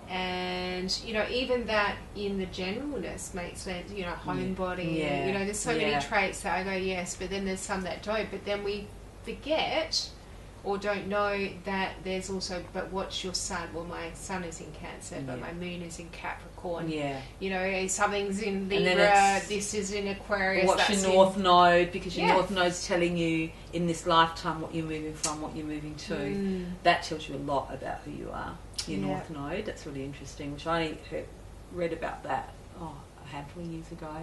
and you know, even that in the generalness makes sense, you know, homebody, you know, there's so many traits that I go yes, but then there's some that don't, but then we forget or don't know that there's also, but what's your sun? Well, my sun is in Cancer, but my moon is in Capricorn. You know, something's in Libra, this is in Aquarius. What's your north node? Because your north node's telling you in this lifetime what you're moving from, what you're moving to. That tells you a lot about who you are. Your north node. That's really interesting. Which I read about that a handful of years ago.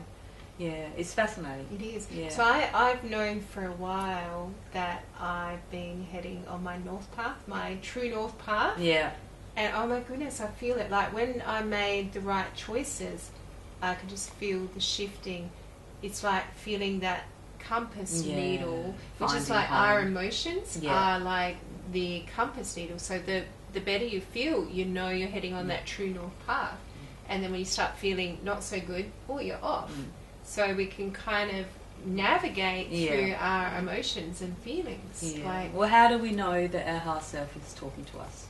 Yeah, it's fascinating. It is. Yeah. So I've known for a while that I've been heading on my north path, my true north path. Yeah. And oh my goodness, I feel it. Like when I made the right choices, I could just feel the shifting. It's like feeling that compass needle, which is like our emotions are like the compass needle. So the better you feel, you know you're heading on that true north path. And then when you start feeling not so good, you're off. So we can kind of navigate through our emotions and feelings. Like, well, how do we know that our higher self is talking to us?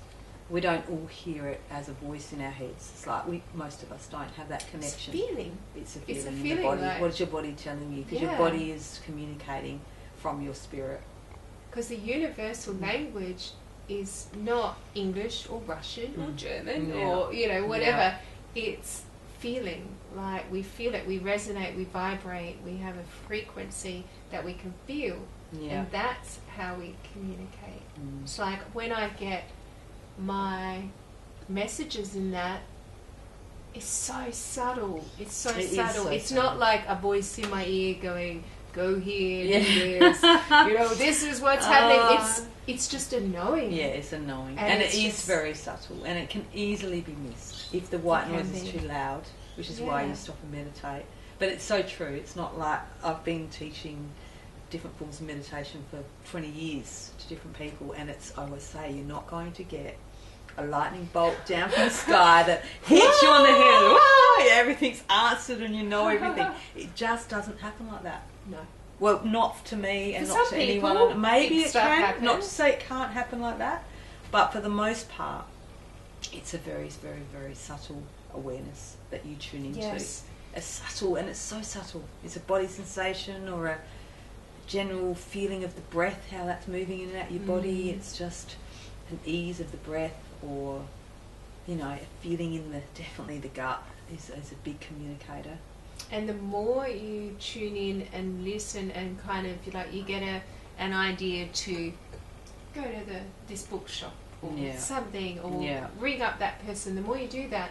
We don't all hear it as a voice in our heads. It's like most of us don't have that connection. It's a feeling. It's a feeling. It's a in feeling, the body. like, what is your body telling you? Because your body is communicating from your spirit. Because the universal language is not English or Russian or German or, you know, whatever. It's feeling. Like, we feel it, we resonate, we vibrate, we have a frequency that we can feel, and that's how we communicate. It's like when I get my messages in that, it's so subtle. It's so subtle. It's not like a voice in my ear going, go here, do this, you know, this is what's happening. It's just a knowing. Yeah, it's a knowing, and it is very subtle, and it can easily be missed if the white noise is too loud, which is why you stop and meditate. But it's so true. It's not like I've been teaching different forms of meditation for 20 years to different people, and I always say, you're not going to get a lightning bolt down from the sky that hits you on the head. Whoa, everything's answered and you know everything. It just doesn't happen like that. No. Well, not to me and for not to anyone. Maybe it can. Happens. Not to say it can't happen like that, but for the most part, it's a very, very, very subtle awareness that you tune into. Yes. It's subtle, and it's so subtle. It's a body sensation or a general feeling of the breath, how that's moving in and out your body. It's just an ease of the breath, or, you know, a feeling in definitely the gut is a big communicator. And the more you tune in and listen and kind of, like, you get an idea to go to this bookshop or something, or ring up that person, the more you do that,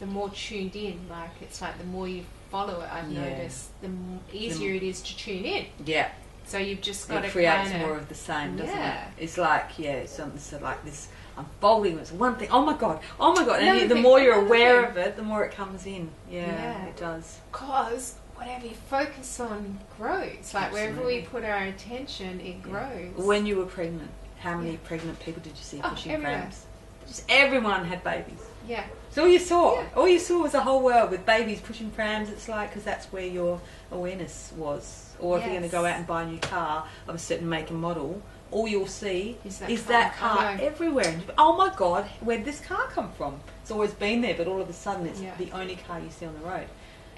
the more tuned in. Like, it's like the more you follow it, I've noticed, the easier it is to tune in. Yeah. So you've just got to creates more of the same, doesn't it? It's like, it's something so like this unfolding. It's one thing. Oh my god! And the more you're aware of it, the more it comes in. Yeah, it does. Because whatever you focus on grows. Like wherever we put our attention, it grows. When you were pregnant, how many pregnant people did you see pushing prams? Just everyone had babies. Yeah. So all you saw. All you saw was a whole world with babies pushing prams. It's like, because that's where your awareness was. Or if you're going to go out and buy a new car of a certain make and model, all you'll see is that car everywhere. And oh my god, where'd this car come from? It's always been there, but all of a sudden it's the only car you see on the road.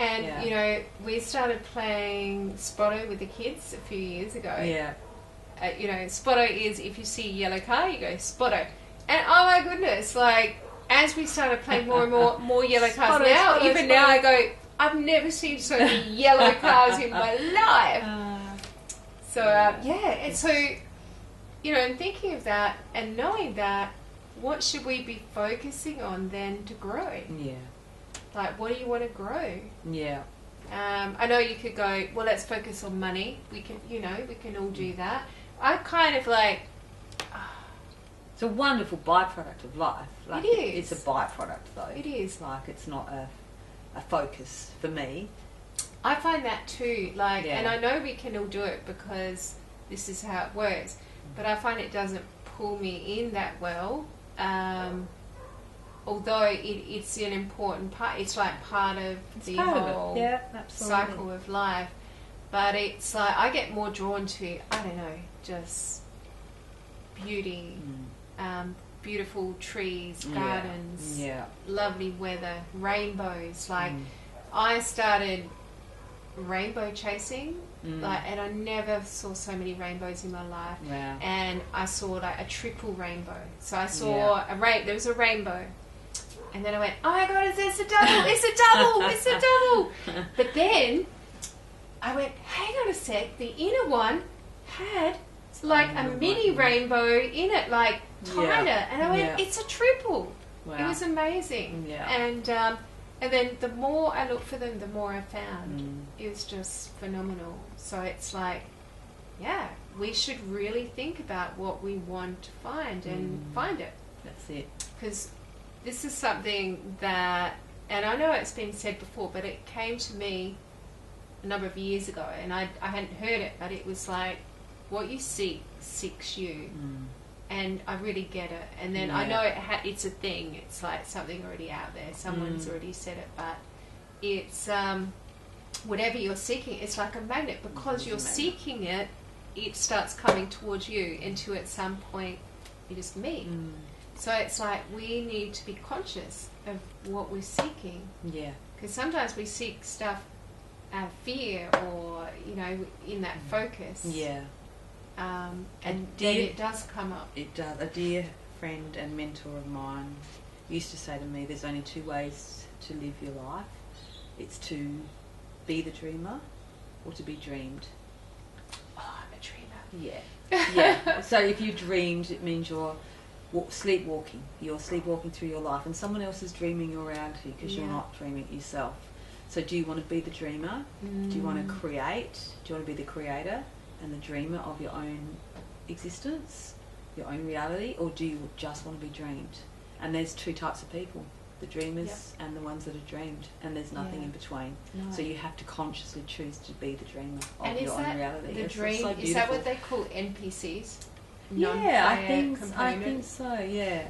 And, you know, we started playing Spotto with the kids a few years ago. Yeah. You know, Spotto is, if you see a yellow car, you go, Spotto. And oh my goodness, like, as we started playing more and more yellow cars now, now I go, I've never seen so many yellow cars in my life. And so, you know, and thinking of that and knowing that, what should we be focusing on then to grow? Yeah. Like, what do you want to grow? Yeah. I know you could go, well, let's focus on money. We can, you know, we can all do that. I kind of like... It's a wonderful byproduct of life. Like, it is. It's a byproduct, though. It is. Like, it's not a focus for me. I find that too. Like, and I know we can all do it because this is how it works. But I find it doesn't pull me in that well. Although it's an important part. It's like part of the whole cycle of life. But it's like I get more drawn to, I don't know, just beauty. Beautiful trees, gardens, lovely weather, rainbows. Like, I started rainbow chasing, like, and I never saw so many rainbows in my life. Wow. And I saw like a triple rainbow. So I saw there was a rainbow, and then I went, oh my god, it's a double, it's a double, it's a double. But then I went, hang on a sec, the inner one had like a mini rainbow in it, like tighter, and I went, it's a triple. Wow. It was amazing. And then the more I looked for them, the more I found. It was just phenomenal. So it's like, we should really think about what we want to find and find it. That's it. Because this is something that, and I know it's been said before, but it came to me a number of years ago, and I hadn't heard it, but it was like, what you seek seeks you. And I really get it. And then I know it's a thing. It's like something already out there. Someone's already said it. But it's whatever you're seeking, it's like a magnet. Because you're seeking it, it starts coming towards you until at some point you just meet. So it's like we need to be conscious of what we're seeking. Yeah. Because sometimes we seek stuff out of fear or, you know, in that focus. Yeah. And then it does come up. It does. A dear friend and mentor of mine used to say to me, there's only two ways to live your life. It's to be the dreamer or to be dreamed. Oh, I'm a dreamer. Yeah. So if you dreamed, it means you're sleepwalking. You're sleepwalking through your life and someone else is dreaming you around you because you're not dreaming it yourself. So do you want to be the dreamer? Do you want to create? Do you want to be the creator and the dreamer of your own existence, your own reality, or do you just want to be dreamed? And there's two types of people, the dreamers and the ones that are dreamed, and there's nothing in between. No. So you have to consciously choose to be the dreamer of your own reality. The dream, is that what they call NPCs? Yeah, I think so, yeah.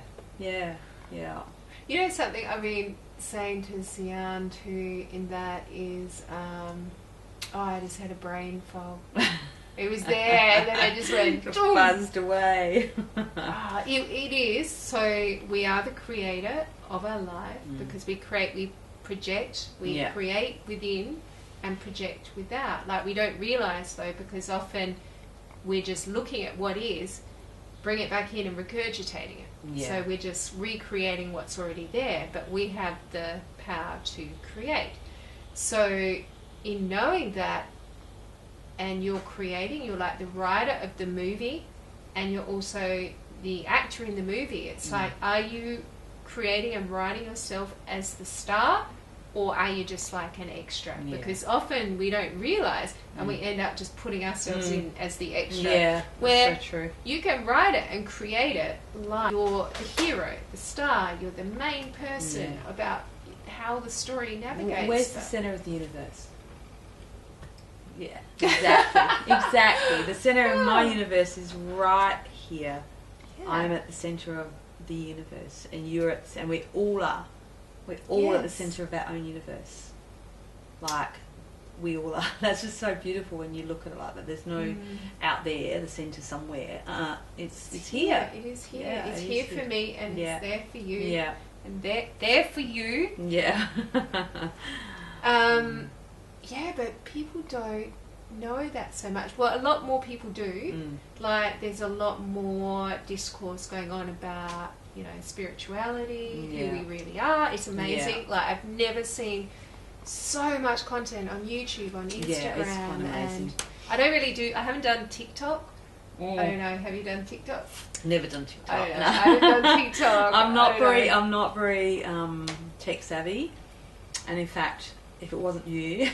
You know something I've been saying to Sian too in that is, I just had a brain fog. It was there, and then I just went... buzzed away. It is. So we are the creator of our life because we project, we create within and project without. Like, we don't realise, though, because often we're just looking at what is, bring it back in and regurgitating it. Yeah. So we're just recreating what's already there, but we have the power to create. So in knowing that, and you're creating, you're like the writer of the movie and you're also the actor in the movie. It's like, are you creating and writing yourself as the star, or are you just like an extra? Yeah. Because often we don't realise, and we end up just putting ourselves in as the extra. Yeah, where that's so true. you can write it and create it like you're the hero, the star, you're the main person about how the story navigates. Where's the centre of the universe? Yeah, exactly. Exactly. The centre of my universe is right here. Yeah. I'm at the centre of the universe, and you're at, and we all are. We're all at the centre of our own universe. Like, we all are. That's just so beautiful when you look at it like that. There's no out there, the centre somewhere. It's here. It is here. Yeah, it's here for me, and it's there for you. Yeah. And they're there for you. Yeah. Yeah, but people don't know that so much. Well, a lot more people do. Like, there's a lot more discourse going on about, you know, spirituality, who we really are. It's amazing. Like, I've never seen so much content on YouTube, on Instagram. Yeah, it's quite amazing. And I haven't done TikTok. I don't know, have you done TikTok? Never done TikTok. I don't know. I haven't done TikTok. I'm not very tech savvy. And in fact, if it wasn't you,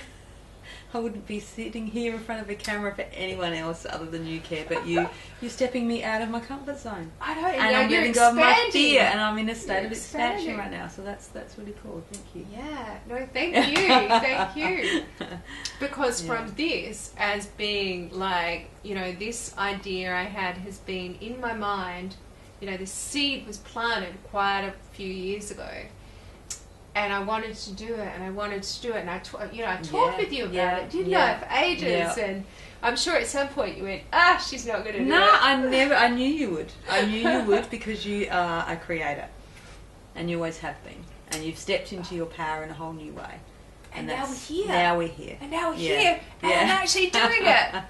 I wouldn't be sitting here in front of a camera for anyone else other than you, Care. But you're stepping me out of my comfort zone. I don't know. And I'm letting go of my fear, and I'm in a state of expansion expanding right now. So that's really cool. Thank you. Yeah. No, thank you. Thank you. Because from this, as being like, you know, this idea I had has been in my mind. You know, the seed was planted quite a few years ago. And I wanted to do it, and I talked with you about it, didn't I, for ages, and I'm sure at some point you went, she's not going to do it. No, I knew you would. I knew you would, because you are a creator, and you always have been, and you've stepped into your power in a whole new way. And now we're here. Now we're here. And now we're here, and I'm actually doing it.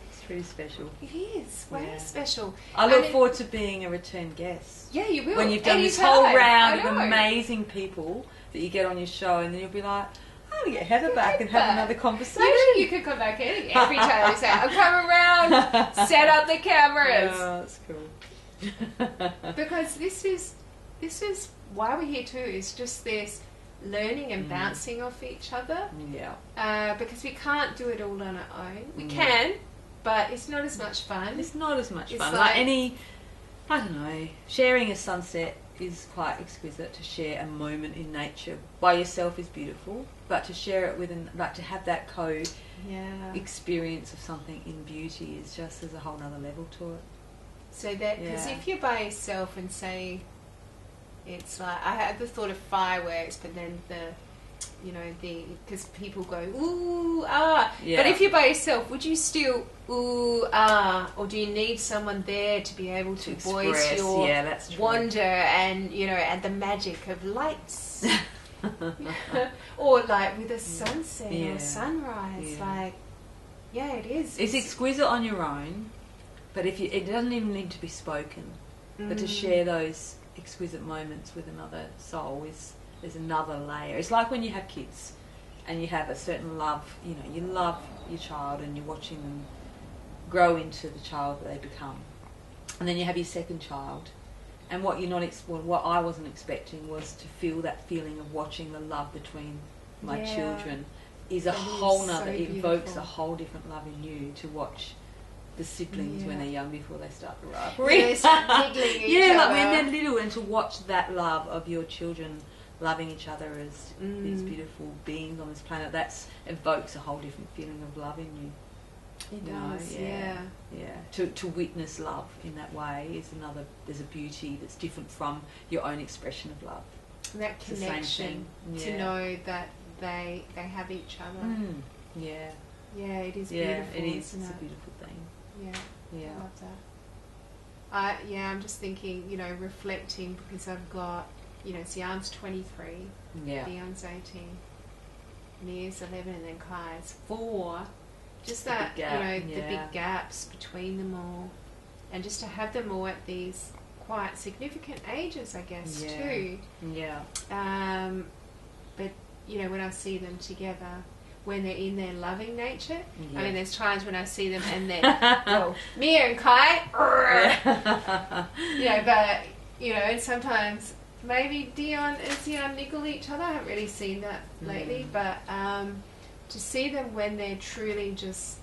It's pretty special. It is. Way special. I look forward to being a return guest. Yeah, you will. When you've done this whole round of amazing people that you get on your show, and then you'll be like, I'm going to get Heather back and have another conversation. You could come back every time you say, I'll come around, set up the cameras. Oh, that's cool. Because this is why we're here too, is just this learning and bouncing off each other. Yeah. Because we can't do it all on our own. We can, but it's not as much fun. It's not as much fun. Like any, I don't know, sharing a sunset is quite exquisite. To share a moment in nature by yourself is beautiful, but to share it with, like to have that experience of something in beauty is just, there's a whole other level to it. So that, because if you're by yourself and say, it's like, I had the thought of fireworks, but then because people go, ooh, ah. Yeah. But if you're by yourself, would you still, ooh, ah, or do you need someone there to be able to voice your wonder and, you know, and the magic of lights? Or like with a sunset or sunrise, it is. It's exquisite on your own, but it doesn't even need to be spoken, but to share those exquisite moments with another soul there's another layer. It's like when you have kids and you have a certain love, you know, you love your child and you're watching them grow into the child that they become, and then you have your second child, and what I wasn't expecting was to feel that feeling of watching the love between my children is a whole nother, it evokes a whole different love in you to watch the siblings when they're young before they start to rivalry. Like when they're little, and to watch that love of your children loving each other as these beautiful beings on this planet, that evokes a whole different feeling of love in you. It does, yeah. To witness love in that way is there's a beauty that's different from your own expression of love. That connection, to know that they have each other. Yeah, it is beautiful. It is. Isn't It's it? a beautiful thing. Yeah, I love that. I'm just thinking, you know, reflecting, because I've got, you know, Siam's 23, Dion's 18, Mia's 11, and then Kai's 4. Just that, you know, the big gaps between them all, and just to have them all at these quite significant ages, I guess, too. Yeah. But, you know, when I see them together, when they're in their loving nature, I mean, there's times when I see them and then, well, Mia and Kai, you know, but, you know, and sometimes maybe Dion and Sion niggle each other. I haven't really seen that lately, but to see them when they're truly just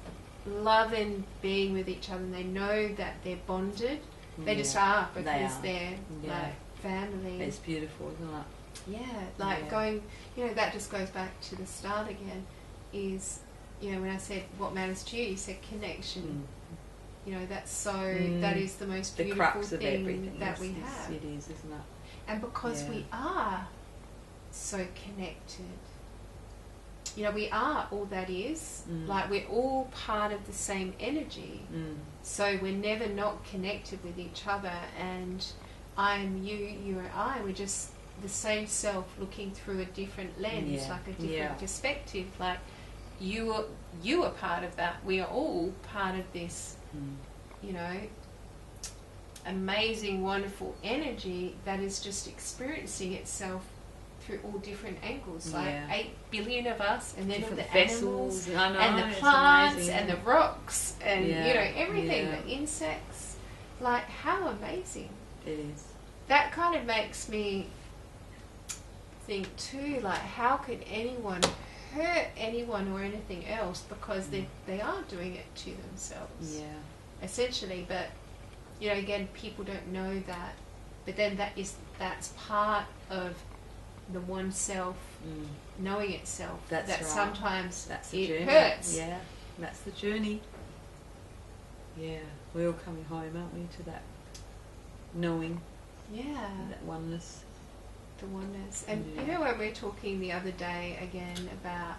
loving being with each other and they know that they're bonded, they just are, because they're like family. It's beautiful, isn't it? Yeah, like going, that just goes back to the start again, is, when I said what matters to you, you said connection. That's so, that is the most beautiful crux of thing everything that we have. It is, isn't it? And because we are so connected, we are all that is. Like, we're all part of the same energy. So we're never not connected with each other, and I'm you, you are I. We're just the same self looking through a different lens, like a different perspective. Like, you are part of that. We are all part of this, amazing, wonderful energy that is just experiencing itself through all different angles. Like 8 billion of us, and then different all the vessels, animals, and the plants, and the rocks, and everything, the insects. Like, how amazing. It is. That kind of makes me think too, like, how could anyone hurt anyone or anything else, because they are doing it to themselves, essentially. But again, people don't know that, but then that's part of the one self knowing itself. That's that right. Sometimes it hurts. Yeah, that's the journey. Yeah, we're all coming home, aren't we, to that knowing, that oneness. The oneness. And when we were talking the other day again about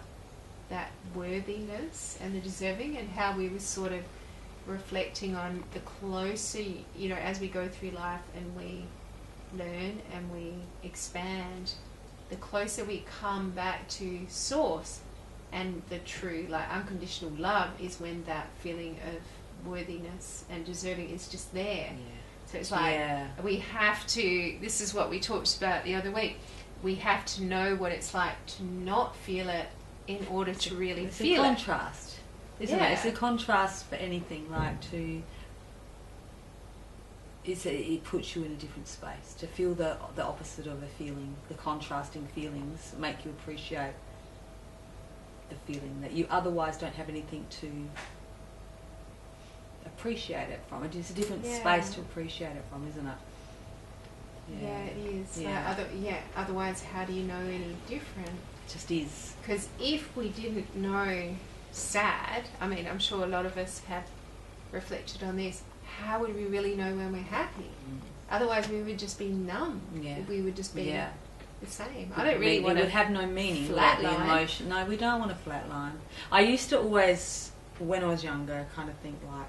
that worthiness and the deserving, and how we were sort of reflecting on the closer, as we go through life and we learn and we expand, the closer we come back to source and the true, like, unconditional love, is when that feeling of worthiness and deserving is just there. So it's like, we have to, this is what we talked about the other week, we have to know what it's like to not feel it in order to really feel it. It's a contrast, isn't it? It's a contrast for anything, like it puts you in a different space. To feel the opposite of a feeling, the contrasting feelings, make you appreciate the feeling that you otherwise don't have anything to appreciate it from. It is a different space to appreciate it from, isn't it? Yeah, it is. Otherwise, how do you know any different? It just is. Because if we didn't know sad, I mean, I'm sure a lot of us have reflected on this, how would we really know when we're happy? Otherwise, we would just be numb. We would just be the same. I don't really want to. It would have no meaning without the emotion. No, we don't want a flat line. I used to always, when I was younger, kind of think like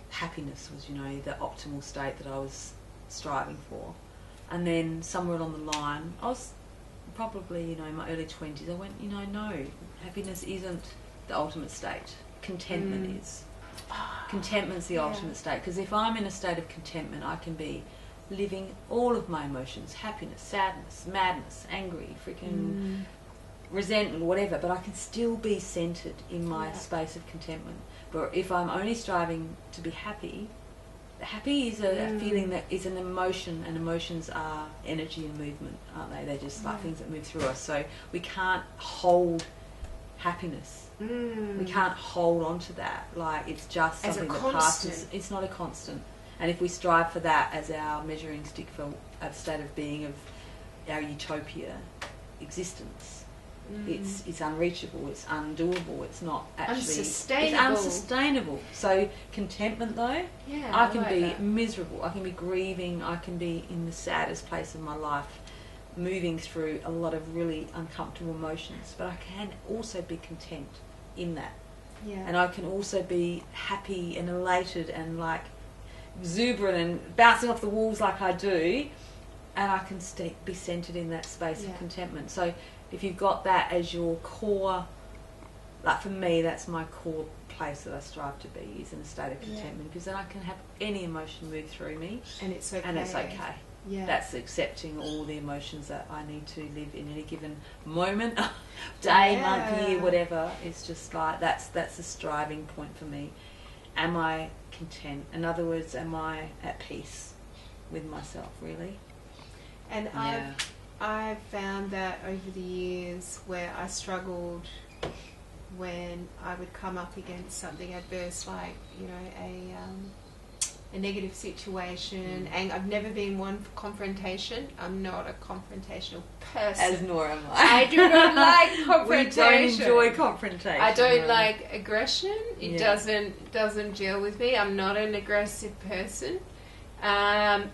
happiness was, the optimal state that I was striving for. And then somewhere along the line, I was probably, in my early 20s, I went, no, happiness isn't the ultimate state. Contentment is. Contentment's the ultimate state, because if I'm in a state of contentment, I can be living all of my emotions, happiness, sadness, madness, angry, freaking resentment, whatever, but I can still be centered in my space of contentment. But if I'm only striving to be happy, happy is a feeling that is an emotion, and emotions are energy and movement, aren't they? They're just like things that move through us. So we can't hold happiness. We can't hold on to that. Like, it's just something that passes. It's not a constant. And if we strive for that as our measuring stick for a state of being, of our utopia existence, it's unreachable, it's undoable, it's not actually unsustainable. It's unsustainable. So contentment, though, I can be miserable, I can be grieving, I can be in the saddest place of my life, moving through a lot of really uncomfortable emotions, but I can also be content in that. And I can also be happy and elated and like exuberant and bouncing off the walls like I do, and I can be centered in that space of contentment. So if you've got that as your core, like for me, that's my core place that I strive to be, is in a state of contentment, because then I can have any emotion move through me, and it's okay. That's accepting all the emotions that I need to live in any given moment, day, month, year, whatever. It's just like that's the striving point for me. Am I content? In other words, am I at peace with myself, really? And Yeah. I've found that over the years where I struggled when I would come up against something adverse, like, you know, a negative situation, and I've never been one for confrontation. I'm not a confrontational person. As nor am I. I do not like confrontation. We don't enjoy confrontation. I don't like aggression. It Yeah. doesn't gel with me. I'm not an aggressive person. And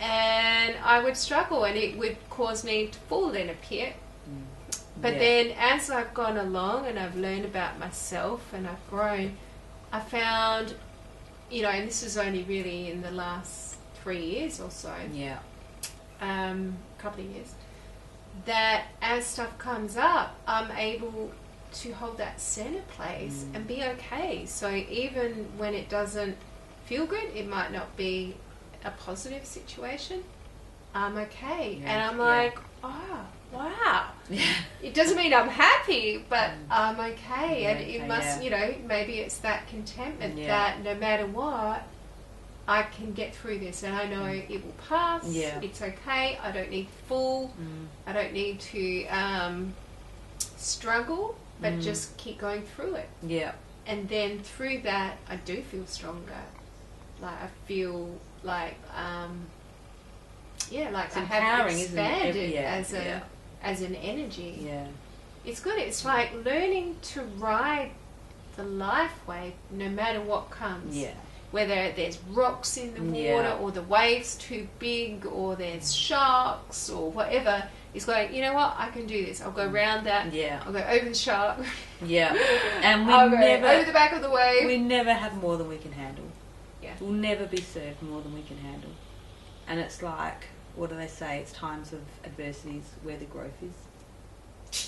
I would struggle, and it would cause me to fall in a pit. But then as I've gone along and I've learned about myself and I've grown, I found, you know, and this is only really in the last 3 years or so, couple of years, that as stuff comes up, I'm able to hold that center place and be okay. So even when it doesn't feel good, it might not be a positive situation, I'm okay. And I'm like, oh, wow. It doesn't mean I'm happy, but I'm okay. And it must, you know, maybe it's that contentment that no matter what, I can get through this, and I know it will pass. It's okay. I don't need to fall. I don't need to struggle, but just keep going through it. And then through that, I do feel stronger. Like I feel like like I have expanded as an energy. It's good. It's like learning to ride the life wave no matter what comes. Whether there's rocks in the water or the wave's too big or there's sharks or whatever, it's like, you know what, I can do this. I'll go around that. I'll go over the shark. And we I'll never go over the back of the wave. We never have more than we can handle. We'll never be served more than we can handle. And it's like, what do they say? It's times of adversities where the growth is.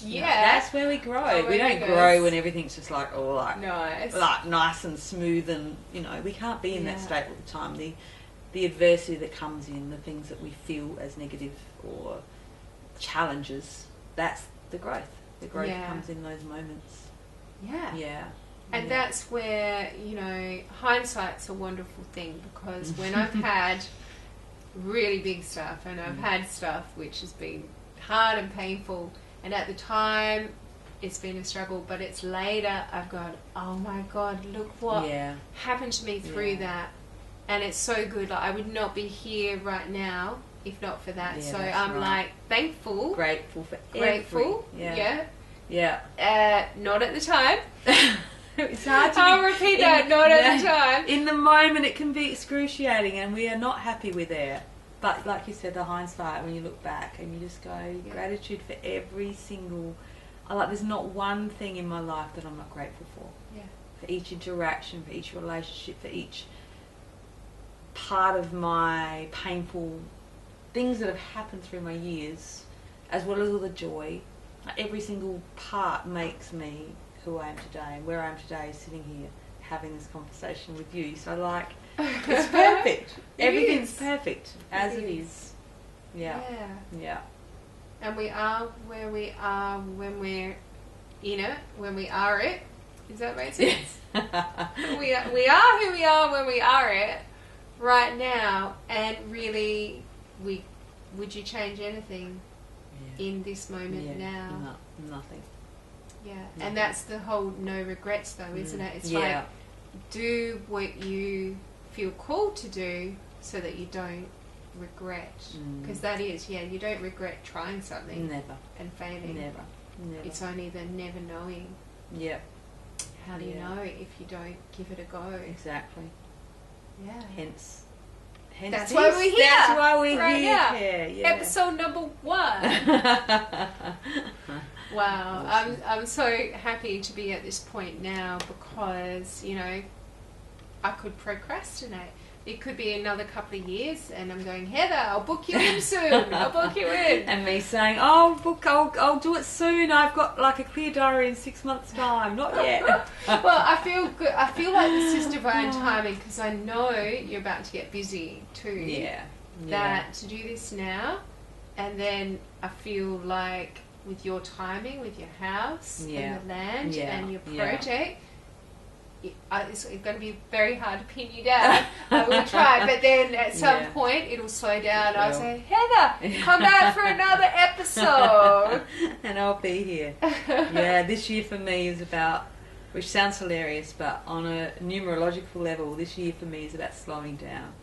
That's where we grow. Oh, we don't grow when everything's just like, nice. Like nice and smooth, and you know, we can't be in that state all the time. The adversity that comes in, the things that we feel as negative or challenges, that's the growth. The growth comes in those moments. And that's where, you know, hindsight's a wonderful thing, because when I've had really big stuff and I've had stuff which has been hard and painful, and at the time it's been a struggle, but it's later I've gone, oh my God, look what happened to me through that. And it's so good. Like, I would not be here right now if not for that. So I'm like thankful. Grateful for Grateful. Not at the time. It's hard to I'll repeat that, not at the time. In the moment it can be excruciating and we are not happy with it. But like you said, the hindsight, when you look back and you just go, gratitude for every single... there's not one thing in my life that I'm not grateful for. For each interaction, for each relationship, for each part of my painful things that have happened through my years, as well as all the joy. Every single part makes me who I am today, and where I am today is sitting here having this conversation with you. So it's perfect. Everything's perfect as it is. Yeah. And we are where we are when we're in it, when we are it. Is that right? Yes. we are who we are when we are it right now. And really, would you change anything in this moment now? No, nothing. And that's the whole no regrets though, isn't it? It's like, do what you feel called to do so that you don't regret. Because that is, you don't regret trying something. Never. And failing. Never. It's only the never knowing. How do you know if you don't give it a go? Exactly. Hence that's why we're here. That's why we're right here. Now. Episode number 1. Wow, I'm so happy to be at this point now, because, you know, I could procrastinate. It could be another couple of years and I'm going, Heather, I'll book you in soon. I'll book you in. And me saying, I'll do it soon. I've got like a clear diary in 6 months' time. Not yet. Well, I feel good. I feel like this is divine timing, because I know you're about to get busy too. That to do this now, and then I feel like with your timing, with your house and the land and your project, it's going to be very hard to pin you down. I will try, but then at some point it'll slow down. I'll say, Heather, come back for another episode. And I'll be here. Yeah, this year for me is about, which sounds hilarious, but on a numerological level, this year for me is about slowing down.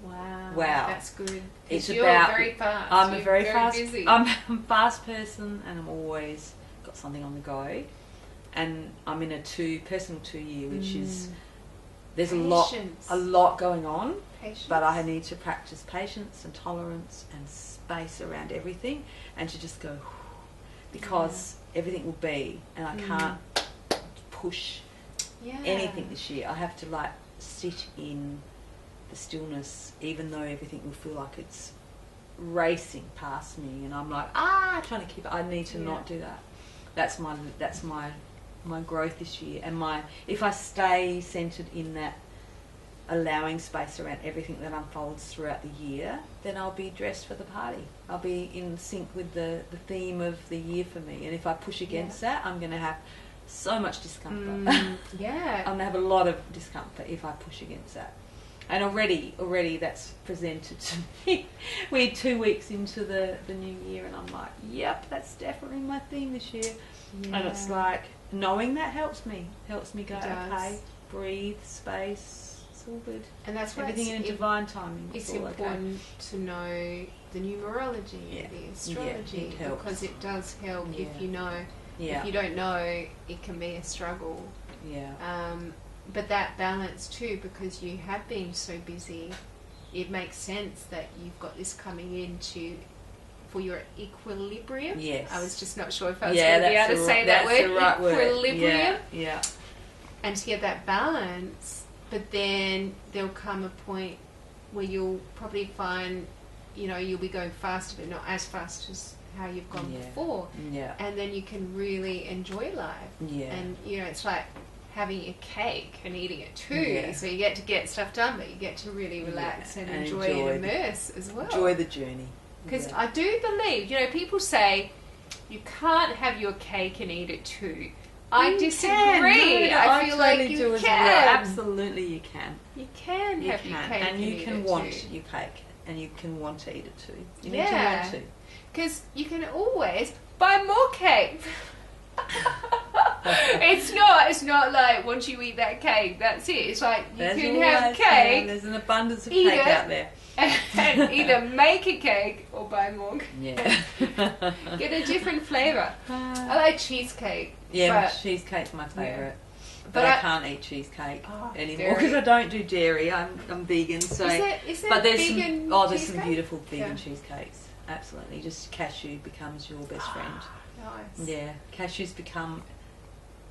Wow. That's good. It's you're about, very fast. I'm very fast. Busy. I'm a fast person, and I'm always got something on the go. And I'm in a personal 2 year, which is there's patience. a lot going on. Patience. But I need to practice patience and tolerance and space around everything, and to just go because everything will be, and I can't push anything this year. I have to like sit in the stillness, even though everything will feel like it's racing past me, and I'm like trying to keep it. I need to not do that. That's my growth this year, and if I stay centered in that allowing space around everything that unfolds throughout the year, then I'll be dressed for the party. I'll be in sync with the theme of the year for me. And if I push against that, I'm going to have so much discomfort. I'm going to have a lot of discomfort if I push against that. And already that's presented to me. We're 2 weeks into the new year, and I'm like, yep, that's definitely my theme this year. Yeah. And it's like, knowing that helps me go, okay, breathe, space, it's all good. And that's why everything in divine timing. It's important to know the numerology, the astrology, because it does help if you know. If you don't know, it can be a struggle. But that balance too, because you have been so busy, it makes sense that you've got this coming into for your equilibrium. Yes. I was just not sure if I was going to be able to say that word. Right equilibrium. Yeah. And to get that balance, but then there'll come a point where you'll probably find, you'll be going faster, but not as fast as how you've gone before. Yeah. And then you can really enjoy life. Yeah. And, it's like having a cake and eating it too. Yeah. So you get to get stuff done, but you get to really relax and enjoy and immerse as well. Enjoy the journey. Because I do believe, people say you can't have your cake and eat it too. I disagree. I feel like you can. Well. Absolutely you can. You can have your cake and you can want your cake, and you can want to eat it too. You need to want to. Because you can always buy more cake. It's not like once you eat that cake, that's it. It's like you can have cake. There's an abundance of cake out there. And either make a cake or buy more. Yeah. Get a different flavour. I like cheesecake. Yeah, cheesecake's my favourite. Yeah. But I can't eat cheesecake anymore because I don't do dairy. I'm vegan. So is there vegan there's some beautiful vegan cheesecakes. Absolutely. Just cashew becomes your best friend. Nice. Yeah, cashews become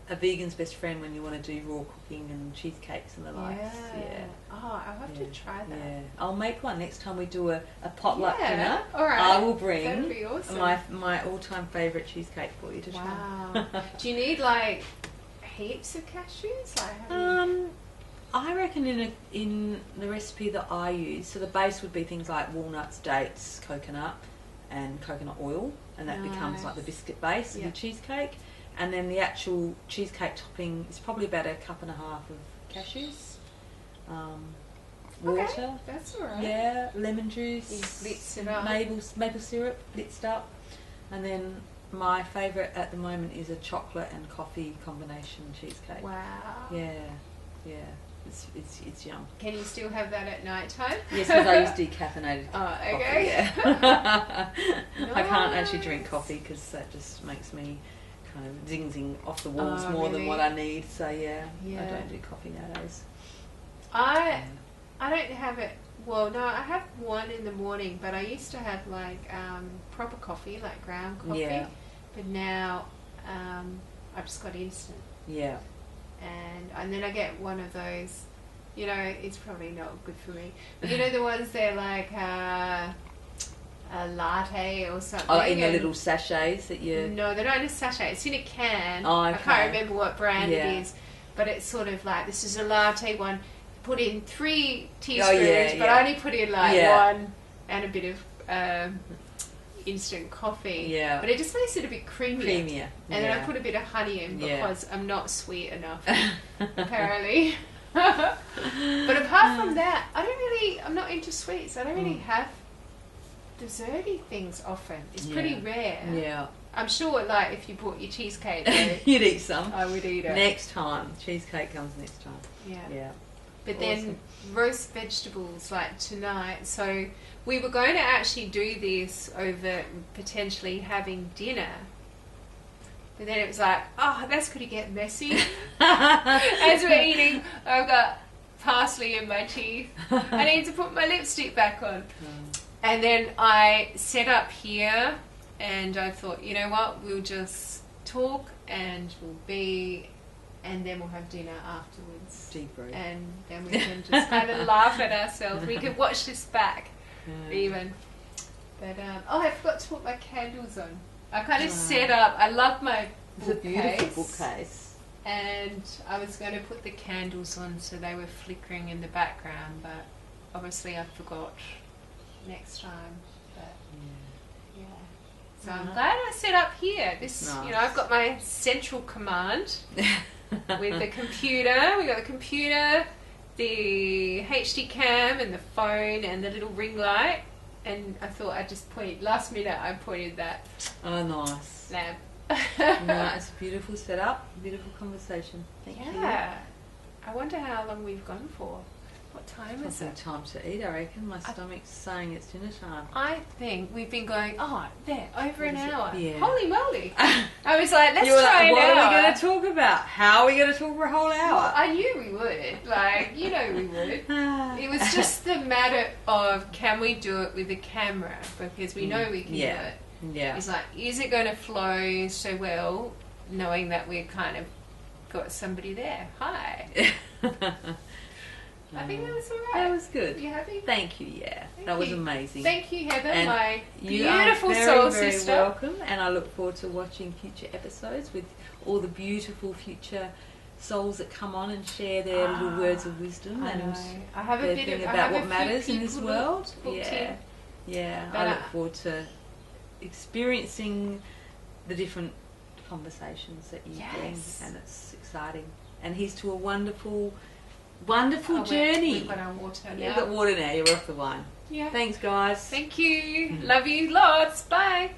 a vegan's best friend when you want to do raw cooking and cheesecakes and the likes. Yeah. Oh, I'll have to try that. Yeah. I'll make one next time we do a potluck dinner. All right. I will bring That'd be awesome. my all-time favourite cheesecake for you to try. Wow. Do you need like heaps of cashews? I reckon in the recipe that I use, so the base would be things like walnuts, dates, coconut, and coconut oil, and that becomes like the biscuit base of the cheesecake. And then the actual cheesecake topping is probably about 1.5 cups of cashews, water. That's all right. Yeah, lemon juice. You blitz it up. Maple syrup blitzed up, and then my favourite at the moment is a chocolate and coffee combination cheesecake. Wow. Yeah. It's yum. Can you still have that at night time? Yes, because I use decaffeinated coffee. Okay. Yeah. I can't actually drink coffee because that just makes me kind of zing off the walls more than what I need. So I don't do coffee nowadays. I don't have it. Well, no, I have one in the morning, but I used to have like proper coffee, like ground coffee. Yeah. But now I've just got instant. Yeah. And then I get one of those, it's probably not good for me. But the ones they're like a latte or something. Oh, in the little sachets that you... No, they're not in a sachet. It's in a can. Oh, okay. I can't remember what brand it is. But it's sort of like, this is a latte one. Put in 3 teaspoons, but I only put in like 1 and a bit of instant coffee. Yeah. But it just makes it a bit creamier. And then I put a bit of honey in because I'm not sweet enough, apparently. But apart from that, I'm not into sweets. I don't really have desserty things often. It's pretty rare. Yeah. I'm sure, like, if you bought your cheesecake, though, you'd eat some. I would eat it. Next time. Cheesecake comes next time. Yeah. Yeah. But then roast vegetables, like tonight. So we were going to actually do this over potentially having dinner. But then it was like, oh, that's going to get messy. As we're eating, I've got parsley in my teeth. I need to put my lipstick back on. And then I set up here and I thought, you know what, we'll just talk and and then we'll have dinner afterwards. Debrief. And then we can just kind of laugh at ourselves. We can watch this back even. But, I forgot to put my candles on. I kind of set up, I love my bookcase. It's a beautiful bookcase. And I was going to put the candles on so they were flickering in the background, but obviously I forgot next time. But yeah. So I'm glad I set up here. This, nice. You know, I've got my central command with the computer. We got the computer, the HD cam, and the phone, and the little ring light. And I thought I'd just point. Last minute, I pointed that. Oh, nice. Lamp. No, it's a beautiful setup, beautiful conversation. Thank you. Yeah. I wonder how long we've gone for. What time is Probably it? time to eat, I reckon. My stomach's saying it's dinner time. I think we've been going, over an hour. Yeah. Holy moly. I was like, let's You were try like, an what hour. are we going to talk about? How are we going to talk for a whole hour? Well, I knew we would. Like, you know we would. It was just the matter of, can we do it with a camera? Because we know we can do it. Yeah. It's like, is it going to flow so well, knowing that we've kind of got somebody there? Hi. I think that was all right. That was good. You happy? Thank you, yeah. That was amazing. Thank you, Heather, And my you beautiful are very, soul very sister. welcome, and I look forward to watching future episodes with all the beautiful future souls that come on and share their little words of wisdom I and have a their bit thing of, about what matters in this world. Yeah. Yeah. But I look forward to experiencing the different conversations that you bring, and it's exciting. And here's to a wonderful journey. We've got our water now. You've got water now, you're off the wine. Yeah. Thanks, guys. Thank you. Love you lots. Bye.